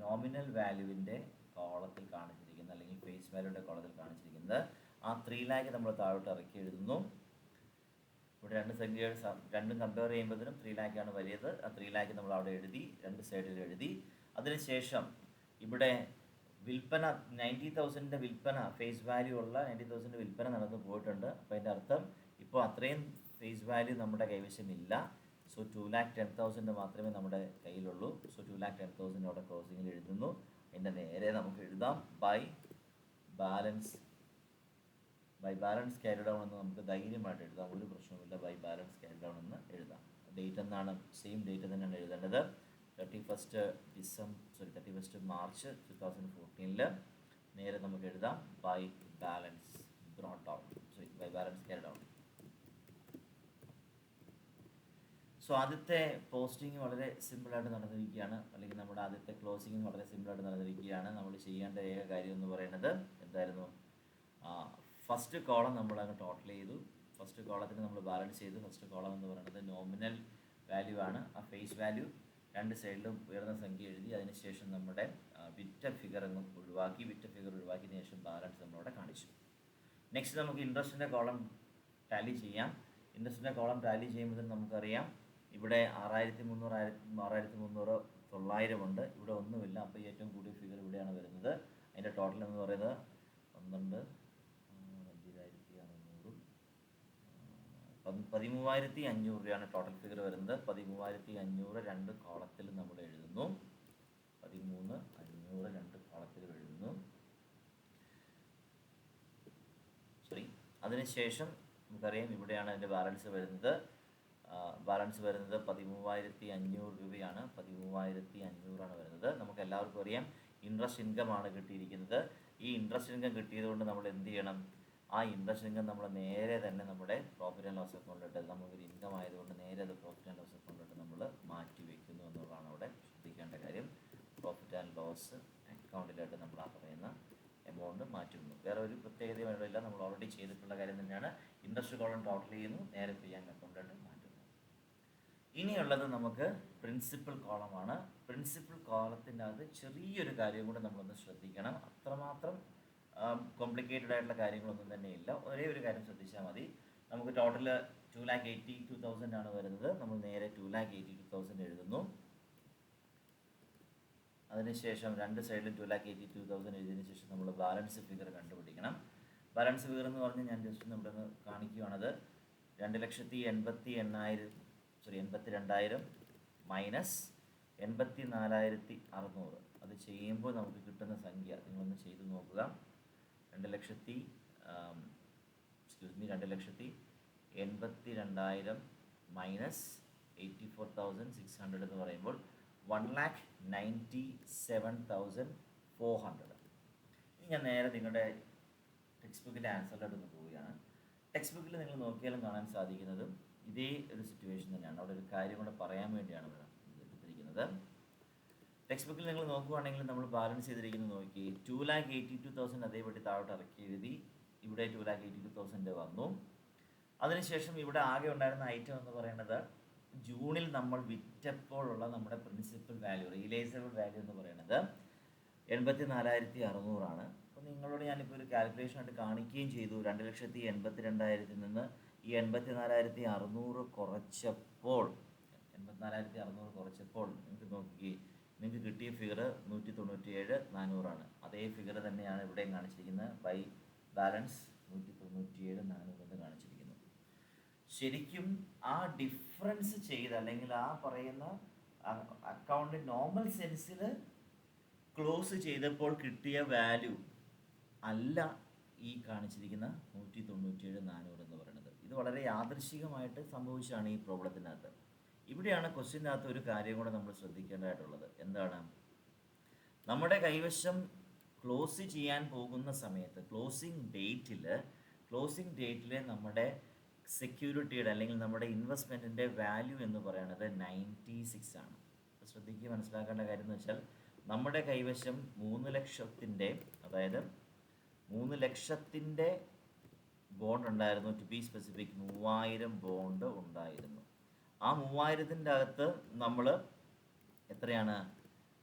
നോമിനൽ വാല്യൂവിൻ്റെ കോളത്തിൽ കാണിച്ചിരിക്കുന്നത്, അല്ലെങ്കിൽ ഫേസ് വാല്യൂയുടെ കോളത്തിൽ കാണിച്ചിരിക്കുന്നത്. ആ 3 lakh നമ്മൾ താഴോട്ട് ഇറക്കി എഴുതുന്നു. ഇവിടെ രണ്ട് സംഖ്യകൾ രണ്ടും കമ്പയർ ചെയ്യുമ്പോഴത്തേനും 3 lakh ആണ് വലിയത്. ആ 3 lakh നമ്മൾ അവിടെ എഴുതി, രണ്ട് സൈഡിൽ എഴുതി. അതിനുശേഷം ഇവിടെ വിൽപ്പന 90,000 വിൽപ്പന, ഫേസ് വാല്യൂ ഉള്ള 90,000 വിൽപ്പന നടന്നു പോയിട്ടുണ്ട്. അപ്പോൾ അതിൻ്റെ അർത്ഥം ഇപ്പോൾ അത്രയും ഫേസ് വാല്യൂ നമ്മുടെ കൈവശമില്ല. സോ 2,10,000 മാത്രമേ നമ്മുടെ കയ്യിലുള്ളൂ. സോ 2,10,000 അവിടെ ക്ലോസിങ്ങിൽ എഴുതുന്നു. അതിൻ്റെ നേരെ നമുക്ക് എഴുതാം ബൈ ബാലൻസ് ക്യാരി ഡൗൺ എന്ന് നമുക്ക് ധൈര്യമായിട്ട് എഴുതാം, ഒരു പ്രശ്നവുമില്ല. ബൈ ബാലൻസ് ക്യാരി ഡൗൺ എന്ന് എഴുതാം. ഡേറ്റ് എന്നാണ് സെയിം ഡേറ്റ് തന്നെയാണ് എഴുതേണ്ടത്. 31st മാർച്ച് 2014 നേരെ നമുക്ക് എഴുതാം by balance brought down, by balance carry down. So ആദ്യത്തെ പോസ്റ്റിംഗ് വളരെ സിമ്പിളായിട്ട് നടന്നിരിക്കുകയാണ്, അല്ലെങ്കിൽ നമ്മുടെ ആദ്യത്തെ ക്ലോസിംഗ് വളരെ സിമ്പിളായിട്ട് നടന്നിരിക്കുകയാണ്. നമ്മൾ ചെയ്യേണ്ട ഏക കാര്യം എന്ന് പറയുന്നത് എന്തായിരുന്നു? ഫസ്റ്റ് കോളം നമ്മൾ അങ്ങ് ടോട്ടൽ ചെയ്തു. ഫസ്റ്റ് കോളത്തിന് നമ്മൾ ബാലൻസ് ചെയ്തു. ഫസ്റ്റ് കോളം എന്ന് പറയുന്നത് നോമിനൽ വാല്യൂ ആണ്. ആ ഫേസ് വാല്യൂ രണ്ട് സൈഡിലും ഉയർന്ന സംഖ്യ എഴുതി. അതിനുശേഷം നമ്മുടെ വിറ്റ ഫിഗർ അങ്ങ് ഒഴിവാക്കി. വിറ്റ ഫിഗർ ഒഴിവാക്കിയതിന് ശേഷം ബാലൻസ് നമ്മളവിടെ കാണിച്ചു. നെക്സ്റ്റ് നമുക്ക് ഇൻട്രസ്റ്റിൻ്റെ കോളം ടാലി ചെയ്യാം. ഇൻട്രസ്റ്റിൻ്റെ കോളം ടാലി ചെയ്യുമ്പോൾ നമുക്കറിയാം ഇവിടെ 6,300 900 ഉണ്ട്. ഇവിടെ ഒന്നുമില്ല. അപ്പോൾ ഏറ്റവും കൂടിയ ഫിഗർ ഇവിടെയാണ് വരുന്നത്. അതിൻ്റെ ടോട്ടൽ എന്ന് പറയുന്നത് 13,500 രൂപയാണ് ടോട്ടൽ ഫിഗർ വരുന്നത്. 13,500 രണ്ട് കോളത്തിൽ നമ്മൾ എഴുതുന്നു. 13,500 രണ്ട് കോളത്തിൽ എഴുതുന്നു. അതിനുശേഷം നമുക്കറിയാം ഇവിടെയാണ് അതിൻ്റെ ബാലൻസ് വരുന്നത്. 13,500 രൂപയാണ്. 13,500 വരുന്നത്. നമുക്ക് എല്ലാവർക്കും അറിയാം ഇൻട്രസ്റ്റ് ഇൻകം ആണ് കിട്ടിയിരിക്കുന്നത്. ഈ ഇൻട്രസ്റ്റ് ഇൻകം കിട്ടിയതുകൊണ്ട് നമ്മൾ എന്ത് ചെയ്യണം? ആ ഇൻട്രസ്റ്റ് ഇൻകം നമ്മൾ നേരെ തന്നെ നമ്മുടെ പ്രോഫിറ്റ് ആൻഡ് ലോസ് അക്കൗണ്ടിലിട്ട്, നമുക്കൊരു ഇൻകം ആയതുകൊണ്ട് നേരെ അത് പ്രോഫിറ്റ് ആൻഡ് ലോസ് അക്കൗണ്ടിലിട്ട് നമ്മൾ മാറ്റി വയ്ക്കുന്നു എന്നുള്ളതാണ് അവിടെ ശ്രദ്ധിക്കേണ്ട കാര്യം. പ്രോഫിറ്റ് ആൻഡ് ലോസ് അക്കൗണ്ടിലായിട്ട് നമ്മൾ ആ പറയുന്ന എമൗണ്ട് മാറ്റുന്നു. വേറെ ഒരു പ്രത്യേകതയും ഇല്ല. നമ്മൾ ഓൾറെഡി ചെയ്തിട്ടുള്ള കാര്യം തന്നെയാണ്. ഇൻട്രസ്റ്റ് കോളം ടോട്ടൽ ചെയ്യുന്നു, നേരെ പി ആൻഡ് അക്കൗണ്ടിലായിട്ട് മാറ്റുന്നു. ഇനിയുള്ളത് നമുക്ക് പ്രിൻസിപ്പൽ കോളമാണ്. പ്രിൻസിപ്പൽ കോളത്തിൻ്റെ അത് ചെറിയൊരു കാര്യം കൂടെ നമ്മളൊന്ന് ശ്രദ്ധിക്കണം. അത്രമാത്രം കോംപ്ലിക്കേറ്റഡ് ആയിട്ടുള്ള കാര്യങ്ങളൊന്നും തന്നെ ഇല്ല. ഒരേ ഒരു കാര്യം ശ്രദ്ധിച്ചാൽ മതി. നമുക്ക് ടോട്ടൽ 2,82,000 ആണ് വരുന്നത്. നമ്മൾ നേരെ 2,82,000 എഴുതുന്നു. അതിനുശേഷം രണ്ട് സൈഡിലും 2,82,000 എഴുതിയതിനു ശേഷം നമ്മൾ ബാലൻസ് ഫിഗർ കണ്ടുപിടിക്കണം. ബാലൻസ് ഫിഗർ എന്ന് പറഞ്ഞ് ഞാൻ ജസ്റ്റ് നമ്മുടെ ഒന്ന് കാണിക്കുകയാണത്. 2,82,000 മൈനസ് 84,600. അത് ചെയ്യുമ്പോൾ നമുക്ക് കിട്ടുന്ന സംഖ്യ നിങ്ങളൊന്ന് ചെയ്ത് നോക്കുക. 2,82,000 മൈനസ് 84,600 എന്ന് പറയുമ്പോൾ 1,97,400. ഇനി ഞാൻ നേരെ നിങ്ങളുടെ ടെക്സ്റ്റ് ബുക്കിൻ്റെ ആൻസറിലോട്ട് ഒന്ന് പോവുകയാണ്. ടെക്സ്റ്റ് ബുക്കിൽ നിങ്ങൾ നോക്കിയാലും കാണാൻ സാധിക്കുന്നതും ഇതേ ഒരു സിറ്റുവേഷൻ തന്നെയാണ്. അവിടെ ഒരു കാര്യം കൂടെ പറയാൻ വേണ്ടിയാണ് എടുത്തിരിക്കുന്നത്. ടെക്സ്റ്റ് ബുക്കിൽ നിങ്ങൾ നോക്കുകയാണെങ്കിൽ നമ്മൾ ബാലൻസ് ചെയ്തിരിക്കുന്നത് നോക്കി. 2,82,000 അതേപടി താഴോട്ട് ഇറക്കി എഴുതി. ഇവിടെ 2,82,000 വന്നു. അതിനുശേഷം ഇവിടെ ആകെ ഉണ്ടായിരുന്ന ഐറ്റം എന്ന് പറയുന്നത് ജൂണിൽ നമ്മൾ വിറ്റപ്പോഴുള്ള നമ്മുടെ പ്രിൻസിപ്പൽ വാല്യൂ, റിയലൈസബിൾ വാല്യൂ എന്ന് പറയുന്നത് 84,600 ആണ്. അപ്പോൾ നിങ്ങളോട് ഞാനിപ്പോൾ ഒരു കാൽക്കുലേഷൻ ആയിട്ട് കാണിക്കുകയും ചെയ്തു. 2,82,000 നിന്ന് ഈ 84,600 കുറച്ചപ്പോൾ 4600 കുറച്ചപ്പോൾ നിങ്ങൾക്ക് നോക്കി നിങ്ങൾക്ക് കിട്ടിയ ഫിഗർ 197,400 അതേ ഫിഗർ തന്നെയാണ് ഇവിടെയും കാണിച്ചിരിക്കുന്നത്. ബൈ ബാലൻസ് 197,400 എന്ന് കാണിച്ചിരിക്കുന്നു. ശരിക്കും ആ ഡിഫറൻസ് ചെയ്ത് അല്ലെങ്കിൽ ആ പറയുന്ന അക്കൗണ്ട് നോർമൽ സെൻസിൽ ക്ലോസ് ചെയ്തപ്പോൾ കിട്ടിയ വാല്യൂ അല്ല ഈ കാണിച്ചിരിക്കുന്ന 197,400 എന്ന് പറയുന്നത്. ഇത് വളരെ യാദൃശികമായിട്ട് സംഭവിച്ചാണ് ഈ പ്രോബ്ലത്തിനകത്ത്. ഇവിടെയാണ് ക്വസ്റ്റ്യനകത്ത് ഒരു കാര്യം കൂടെ നമ്മൾ ശ്രദ്ധിക്കേണ്ടതായിട്ടുള്ളത്. എന്താണ്? നമ്മുടെ കൈവശം ക്ലോസ് ചെയ്യാൻ പോകുന്ന സമയത്ത് ക്ലോസിംഗ് ഡേറ്റിൽ നമ്മുടെ സെക്യൂരിറ്റിയുടെ അല്ലെങ്കിൽ നമ്മുടെ ഇൻവെസ്റ്റ്മെൻറ്റിൻ്റെ വാല്യൂ എന്ന് പറയുന്നത് 96 ആണ്. ശ്രദ്ധിക്കുക, മനസ്സിലാക്കേണ്ട കാര്യം എന്ന് വെച്ചാൽ നമ്മുടെ കൈവശം 3 ലക്ഷത്തിൻ്റെ അതായത് 3 ലക്ഷത്തിൻ്റെ ബോണ്ട് ഉണ്ടായിരുന്നു. ടു ബി സ്പെസിഫിക് 3000 ബോണ്ട് ഉണ്ടായിരുന്നു. ആ 3000-ൻ്റെ അകത്ത് നമ്മൾ എത്രയാണ്?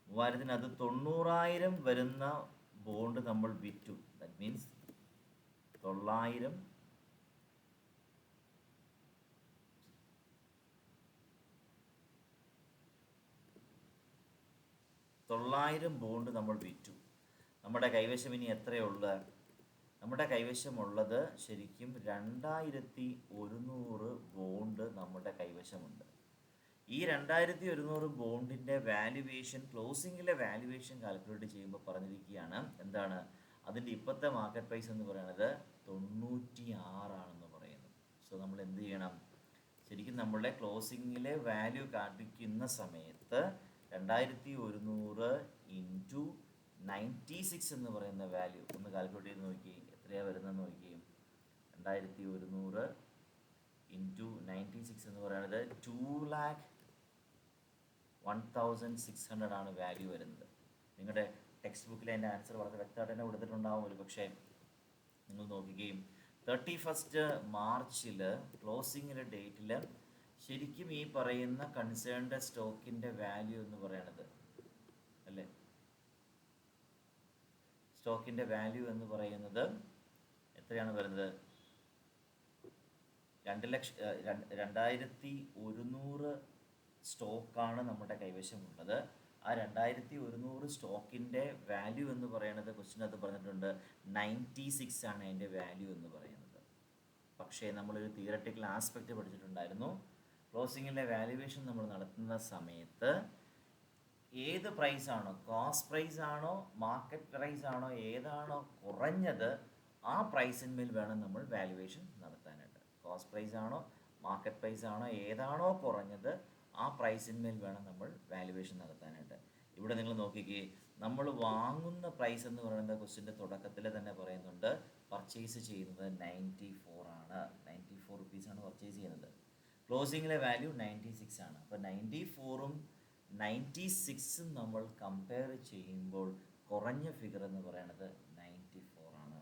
3000-നകത്ത് 90,000 വരുന്ന ബോണ്ട് നമ്മൾ വിറ്റു. ദാറ്റ് മീൻസ് 900 ബോണ്ട് നമ്മൾ വിറ്റു. നമ്മുടെ കൈവശം ഇനി എത്രയുള്ളത്? നമ്മുടെ കൈവശമുള്ളത് ശരിക്കും 2100 ബോണ്ട് നമ്മുടെ കൈവശമുണ്ട്. ഈ 2100 ബോണ്ടിൻ്റെ വാല്യുവേഷൻ, ക്ലോസിങ്ങിലെ വാല്യുവേഷൻ കാൽക്കുലേറ്റ് ചെയ്യുമ്പോൾ പറഞ്ഞിരിക്കുകയാണ് എന്താണ്? അതിൻ്റെ ഇപ്പോഴത്തെ മാർക്കറ്റ് പ്രൈസ് എന്ന് പറയുന്നത് 96 പറയുന്നു. സോ നമ്മൾ എന്ത് ചെയ്യണം? ശരിക്കും നമ്മളുടെ ക്ലോസിങ്ങിലെ വാല്യൂ കാണിക്കുന്ന സമയത്ത് 2100 ഇൻറ്റു 96 എന്ന് പറയുന്ന വാല്യൂ ഒന്ന് കാൽക്കുലേറ്റ് ചെയ്ത് നോക്കി. എത്രയാണ് വരുന്നതെന്ന് നോക്കി. 2100 ഇൻറ്റു 96 എന്ന് പറയുന്നത് 2,01,600 ആണ് വാല്യൂ വരുന്നത്. നിങ്ങളുടെ ടെക്സ്റ്റ് ബുക്കിൽ അതിൻ്റെ ആൻസർ വളരെ വ്യക്തമായിട്ട് തന്നെ കൊടുത്തിട്ടുണ്ടാവും. ഒരു പക്ഷേ നിങ്ങൾ നോക്കുകയും 31st മാർച്ചിൽ ക്ലോസിങ്ങിലെ ഡേറ്റിൽ ശരിക്കും ഈ പറയുന്ന കൺസേൺഡ് സ്റ്റോക്കിൻ്റെ വാല്യൂ എന്ന് പറയുന്നത് അല്ലേ, സ്റ്റോക്കിൻ്റെ വാല്യൂ എന്ന് പറയുന്നത് എത്രയാണ് വരുന്നത്? 2,01,000 സ്റ്റോക്കാണ് നമ്മുടെ കൈവശമുള്ളത്. ആ 2,100 സ്റ്റോക്കിൻ്റെ വാല്യൂ എന്ന് പറയുന്നത് ക്വസ്റ്റ്യനകത്ത് പറഞ്ഞിട്ടുണ്ട് 96 ആണ് അതിൻ്റെ വാല്യൂ എന്ന് പറയുന്നത്. പക്ഷേ നമ്മളൊരു തിയററ്റിക്കൽ ആസ്പെക്റ്റ് പഠിച്ചിട്ടുണ്ടായിരുന്നു. ക്ലോസിങ്ങിലെ വാല്യുവേഷൻ നമ്മൾ നടത്തുന്ന സമയത്ത് ഏത് പ്രൈസാണോ, കോസ്റ്റ് പ്രൈസ് ആണോ മാർക്കറ്റ് പ്രൈസ് ആണോ, ഏതാണോ കുറഞ്ഞത് ആ പ്രൈസിന്മേൽ വേണം നമ്മൾ വാല്യുവേഷൻ നടത്താനായിട്ട്. കോസ്റ്റ് പ്രൈസ് ആണോ മാർക്കറ്റ് പ്രൈസ് ആണോ ഏതാണോ കുറഞ്ഞത് ആ പ്രൈസിന്മേൽ വേണം നമ്മൾ വാല്യുവേഷൻ നടത്താനായിട്ട്. ഇവിടെ നിങ്ങൾ നോക്കിക്കേ, നമ്മൾ വാങ്ങുന്ന പ്രൈസ് എന്ന് പറയുന്നത് ക്വസ്റ്റ്യൻ്റെ തുടക്കത്തിൽ തന്നെ പറയുന്നുണ്ട് പർച്ചേസ് ചെയ്യുന്നത് 94 ആണ്. 94 റുപ്പീസാണ് പർച്ചേസ് ചെയ്യുന്നത്. ക്ലോസിങ്ങിലെ വാല്യൂ 96 ആണ്. അപ്പോൾ 94ഉം 96ഉം നമ്മൾ കമ്പയർ ചെയ്യുമ്പോൾ കുറഞ്ഞ ഫിഗർ എന്ന് പറയുന്നത് 94 ആണ്.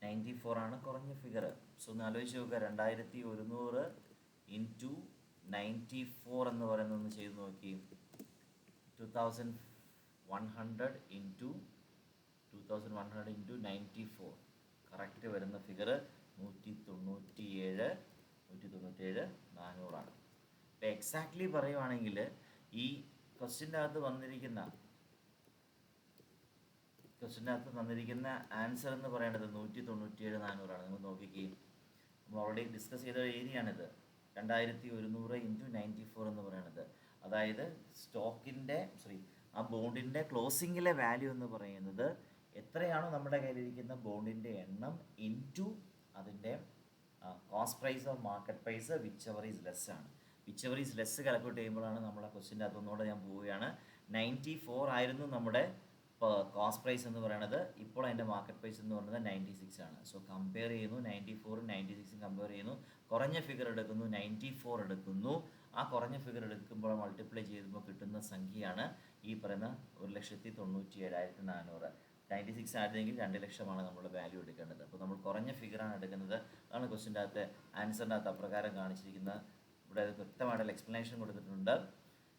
94 ആണ് കുറഞ്ഞ ഫിഗർ. സോ ഒന്ന് ആലോചിച്ച് നോക്കുക, 2100 ഇൻറ്റു 94 എന്ന് പറയുന്നത് ഒന്ന് ചെയ്ത് നോക്കി. 2100 ഇൻറ്റു 94 കറക്റ്റ് വരുന്ന ഫിഗർ 197,400 ആണ്. അപ്പോൾ എക്സാക്ട്ലി പറയുവാണെങ്കിൽ ഈ ക്വസ്റ്റ്യൻ്റെ അകത്ത് തന്നിരിക്കുന്ന ആൻസർ എന്ന് പറയുന്നത് 197,400 ആണ്. നിങ്ങൾ നോക്കിക്കുകയും നമ്മൾ ഓൾറെഡി ഡിസ്കസ് ചെയ്ത ഏരിയ ആണിത്. 2100 ഇൻറ്റു 94 എന്ന് പറയുന്നത്, അതായത് ആ ബോണ്ടിൻ്റെ ക്ലോസിങ്ങിലെ വാല്യൂ എന്ന് പറയുന്നത് എത്രയാണോ നമ്മുടെ കയ്യിലിരിക്കുന്ന ബോണ്ടിൻ്റെ എണ്ണം ഇൻറ്റു അതിൻ്റെ cost price of market price whichever is less ആണ്. Whichever is less calculate ചെയ്യുമ്പോഴാണ് നമ്മളെ ക്വസ്റ്റ്യൻ്റെ അതൊന്നുകൂടെ ഞാൻ പോവുകയാണ്. 94 ആയിരുന്നു നമ്മുടെ കോസ്റ്റ് പ്രൈസ് എന്ന് പറയുന്നത്. ഇപ്പോൾ അതിൻ്റെ മാർക്കറ്റ് പ്രൈസ് എന്ന് പറയുന്നത് 96 ആണ്. സോ കമ്പയർ ചെയ്യുന്നു, 94ഉം 96ഉം കമ്പയർ ചെയ്യുന്നു. കുറഞ്ഞ ഫിഗർ എടുക്കുന്നു, 94 എടുക്കുന്നു. ആ കുറഞ്ഞ ഫിഗർ എടുക്കുമ്പോൾ മൾട്ടിപ്ലൈ ചെയ്യുമ്പോൾ കിട്ടുന്ന സംഖ്യയാണ് ഈ പറയുന്ന 1,97,400. 96 ആയിരുന്നെങ്കിൽ 2 ലക്ഷമാണ് നമ്മൾ വാല്യൂ എടുക്കേണ്ടത്. അപ്പോൾ നമ്മൾ കുറഞ്ഞ ഫിഗറാണ് എടുക്കുന്നത്. അതാണ് ക്വസ്റ്റ്യൻ്റെ അകത്ത് ആൻസറിൻ്റെ അകത്ത് അപ്രകാരം കാണിച്ചിരിക്കുന്നത്. ഇവിടെ വ്യക്തമായിട്ടുള്ള എക്സ്പ്ലനേഷൻ കൊടുത്തിട്ടുണ്ട്.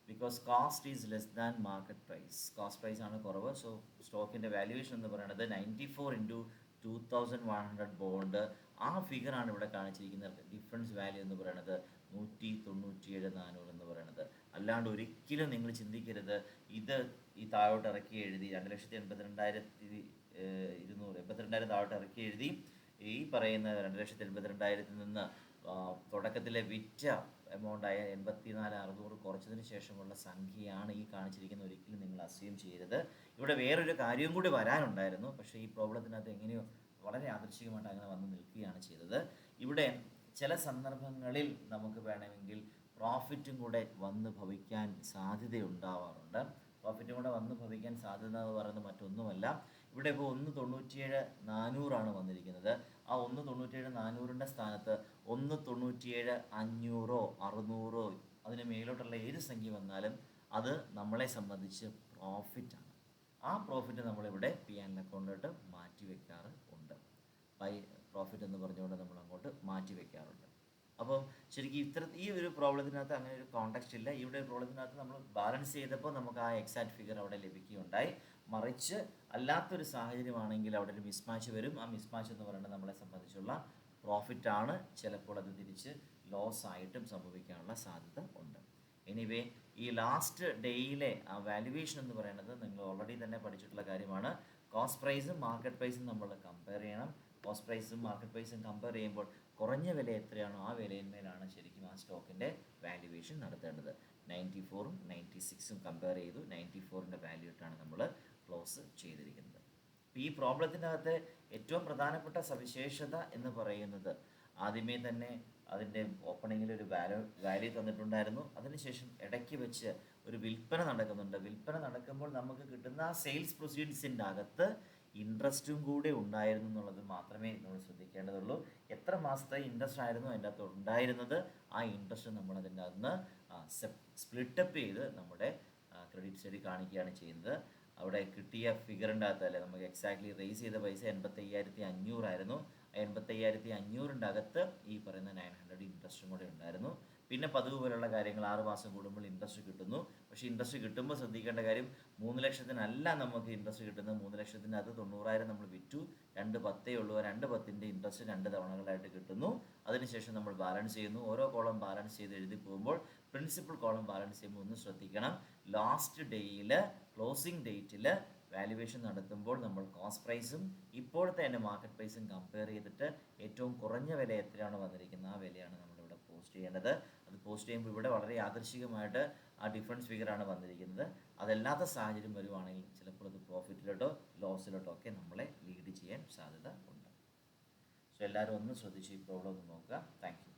Because cost is less than market price. Cost price ആണ് കുറവ്. സോ സ്റ്റോക്കിൻ്റെ വാല്യുവേഷൻ എന്ന് പറയുന്നത് 94 ഇൻറ്റു 2100 ബോണ്ട്. ആ ഫിഗറാണ് ഇവിടെ കാണിച്ചിരിക്കുന്നത്. ഡിഫറൻസ് വാല്യൂ എന്ന് പറയുന്നത് 197,400 എന്ന് പറയുന്നത്. അല്ലാണ്ട് ഒരിക്കലും നിങ്ങൾ ചിന്തിക്കരുത് ഇത് ഈ താഴോട്ട് ഇറക്കി എഴുതി 2,82,200 താഴോട്ട് ഇറക്കി എഴുതി ഈ പറയുന്ന 2,82,000 നിന്ന് തുടക്കത്തിലെ വിറ്റ എമൗണ്ടായ 84,600 കുറച്ചതിന് ശേഷമുള്ള സംഖ്യയാണ് ഈ കാണിച്ചിരിക്കുന്നത്. ഒരിക്കലും നിങ്ങൾ അസ്യൂം ചെയ്യരുത്. ഇവിടെ വേറൊരു കാര്യം കൂടി വരാനുണ്ടായിരുന്നു, പക്ഷേ ഈ പ്രോബ്ലത്തിനകത്ത് എങ്ങനെയോ വളരെ യാദൃശ്ചികമായിട്ട് അങ്ങനെ വന്ന് നിൽക്കുകയാണ് ചെയ്തത്. ഇവിടെ ചില സന്ദർഭങ്ങളിൽ നമുക്ക് വേണമെങ്കിൽ പ്രോഫിറ്റും കൂടെ വന്ന് ഭവിക്കാൻ സാധ്യതയുണ്ടാവാറുണ്ട്. പ്രോഫിറ്റും കൂടെ വന്ന് ഭവിക്കാൻ സാധ്യത എന്ന് പറയുന്നത് മറ്റൊന്നുമല്ല, ഇവിടെ ഇപ്പോൾ 1,97,400 വന്നിരിക്കുന്നത്. ആ 1,97,400 സ്ഥാനത്ത് 1,97,500 600 അതിന് മേലോട്ടുള്ള ഏത് സംഖ്യ വന്നാലും അത് നമ്മളെ സംബന്ധിച്ച് പ്രോഫിറ്റാണ്. ആ പ്രോഫിറ്റ് നമ്മളിവിടെ പി ആൻഡ് അക്കൗണ്ടിലോട്ട് മാറ്റി വെക്കാറ് ഉണ്ട്. ബൈ പ്രോഫിറ്റ് എന്ന് പറഞ്ഞുകൊണ്ട് നമ്മൾ അങ്ങോട്ട് മാറ്റി വെക്കാറുണ്ട്. അപ്പോൾ ശരിക്കും ഈ ഒരു പ്രോബ്ലത്തിനകത്ത് അങ്ങനെ ഒരു കോൺടാക്സ്റ്റ് ഇല്ല. ഇവിടെ ഒരു പ്രോബ്ലത്തിനകത്ത് നമ്മൾ ബാലൻസ് ചെയ്തപ്പോൾ നമുക്ക് ആ എക്സാക്ട് ഫിഗർ അവിടെ ലഭിക്കുകയുണ്ടായി. മറിച്ച് അല്ലാത്തൊരു സാഹചര്യമാണെങ്കിൽ അവിടെ ഒരു മിസ്മാച്ച് വരും. ആ മിസ്മാച്ച് എന്ന് പറയുന്നത് നമ്മളെ സംബന്ധിച്ചുള്ള പ്രോഫിറ്റാണ്. ചിലപ്പോൾ അത് തിരിച്ച് ലോസ് ആയിട്ടും സംഭവിക്കാനുള്ള സാധ്യത ഉണ്ട്. എനിവേ ഈ ലാസ്റ്റ് ഡേയിലെ ആ വാല്യുവേഷൻ എന്ന് പറയുന്നത് നിങ്ങൾ ഓൾറെഡി തന്നെ പഠിച്ചിട്ടുള്ള കാര്യമാണ്. കോസ്റ്റ് പ്രൈസും മാർക്കറ്റ് പ്രൈസും നമ്മൾ കമ്പയർ ചെയ്യണം. കോസ്റ്റ് പ്രൈസും മാർക്കറ്റ് പ്രൈസും കമ്പയർ ചെയ്യുമ്പോൾ കുറഞ്ഞ വില എത്രയാണോ ആ വിലയിന്മേലാണ് ശരിക്കും ആ സ്റ്റോക്കിൻ്റെ വാല്യുവേഷൻ നടത്തേണ്ടത്. 94ഉം 96ഉം കമ്പയർ ചെയ്തു. 94ൻ്റെ വാല്യൂ ഇട്ടാണ് നമ്മൾ ക്ലോസ് ചെയ്തിരിക്കുന്നത്. ഈ പ്രോബ്ലത്തിനകത്ത് ഏറ്റവും പ്രധാനപ്പെട്ട സവിശേഷത എന്ന് പറയുന്നത് ആദ്യമേ തന്നെ അതിൻ്റെ ഓപ്പണിങ്ങിൽ ഒരു വാല്യൂ തന്നിട്ടുണ്ടായിരുന്നു. അതിനുശേഷം ഇടയ്ക്ക് വെച്ച് ഒരു വിൽപ്പന നടക്കുന്നുണ്ട്. വിൽപ്പന നടക്കുമ്പോൾ നമുക്ക് കിട്ടുന്ന ആ സെയിൽസ് പ്രൊസീഡ്സിൻ്റെ അകത്ത് ഇൻട്രസ്റ്റും കൂടെ ഉണ്ടായിരുന്നു എന്നുള്ളത് മാത്രമേ നമ്മൾ ശ്രദ്ധിക്കേണ്ടതുള്ളൂ. എത്ര മാസത്തെ ഇൻട്രസ്റ്റ് ആയിരുന്നു അതിൻ്റെ അകത്ത് ഉണ്ടായിരുന്നത്, ആ ഇൻട്രസ്റ്റ് നമ്മൾ അതിൻ്റെ അകത്ത് സ്പ്ലിറ്റപ്പ് ചെയ്ത് നമ്മുടെ ക്രെഡിറ്റ് സ്റ്റഡി കാണിക്കുകയാണ് ചെയ്യുന്നത്. അവിടെ കിട്ടിയ ഫിഗറിൻ്റെ അകത്ത് അല്ലേ നമുക്ക് എക്സാക്ട്ലി റേസ് ചെയ്ത പൈസ 85,500 ആയിരുന്നു. 85,500 അകത്ത് ഈ പറയുന്ന 900 ഇൻട്രസ്റ്റും കൂടെ ഉണ്ടായിരുന്നു. പിന്നെ പതിവ് പോലുള്ള കാര്യങ്ങൾ 6 മാസം കൂടുമ്പോൾ ഇൻട്രസ്റ്റ് കിട്ടുന്നു. പക്ഷേ ഇൻട്രസ്റ്റ് കിട്ടുമ്പോൾ ശ്രദ്ധിക്കേണ്ട കാര്യം 3 ലക്ഷത്തിനല്ല നമുക്ക് ഇൻട്രസ്റ്റ് കിട്ടുന്നത്. 3 ലക്ഷത്തിൻ്റെ അത് 90,000 നമ്മൾ വിറ്റു. 2,10 ഉള്ളൂ. 2,10ൻ്റെ ഇൻട്രസ്റ്റ് 2 തവണകളായിട്ട് കിട്ടുന്നു. അതിനുശേഷം നമ്മൾ ബാലൻസ് ചെയ്യുന്നു. ഓരോ കോളം ബാലൻസ് ചെയ്ത് എഴുതി പോകുമ്പോൾ പ്രിൻസിപ്പൽ കോളം ബാലൻസ് ചെയ്യുമ്പോൾ ഒന്ന് ശ്രദ്ധിക്കണം. ലാസ്റ്റ് ഡേയിൽ ക്ലോസിംഗ് ഡേറ്റിൽ വാല്യുവേഷൻ നടത്തുമ്പോൾ നമ്മൾ കോസ്റ്റ് പ്രൈസും ഇപ്പോഴത്തെ തന്നെ മാർക്കറ്റ് പ്രൈസും കമ്പയർ ചെയ്തിട്ട് ഏറ്റവും കുറഞ്ഞ വില എത്രയാണ് വന്നിരിക്കുന്നത് ആ വിലയാണ് നമ്മളിവിടെ പോസ്റ്റ് ചെയ്യേണ്ടത്. അത് പോസ്റ്റ് ചെയ്യുമ്പോൾ ഇവിടെ വളരെ യാദൃശ്ചികമായിട്ട് ആ ഡിഫറൻസ് ഫിഗറാണ് വന്നിരിക്കുന്നത്. അതല്ലാത്ത സാഹചര്യം വരുവാണെങ്കിൽ ചിലപ്പോൾ അത് പ്രോഫിറ്റിലോട്ടോ ലോസിലോട്ടോ ഒക്കെ നമ്മളെ ലീഡ് ചെയ്യാൻ സാധ്യത ഉണ്ട്. സോ എല്ലാവരും ഒന്ന് ശ്രദ്ധിച്ച് ഈ പ്രോബ്ലം ഒന്ന് നോക്കുക. Thank you.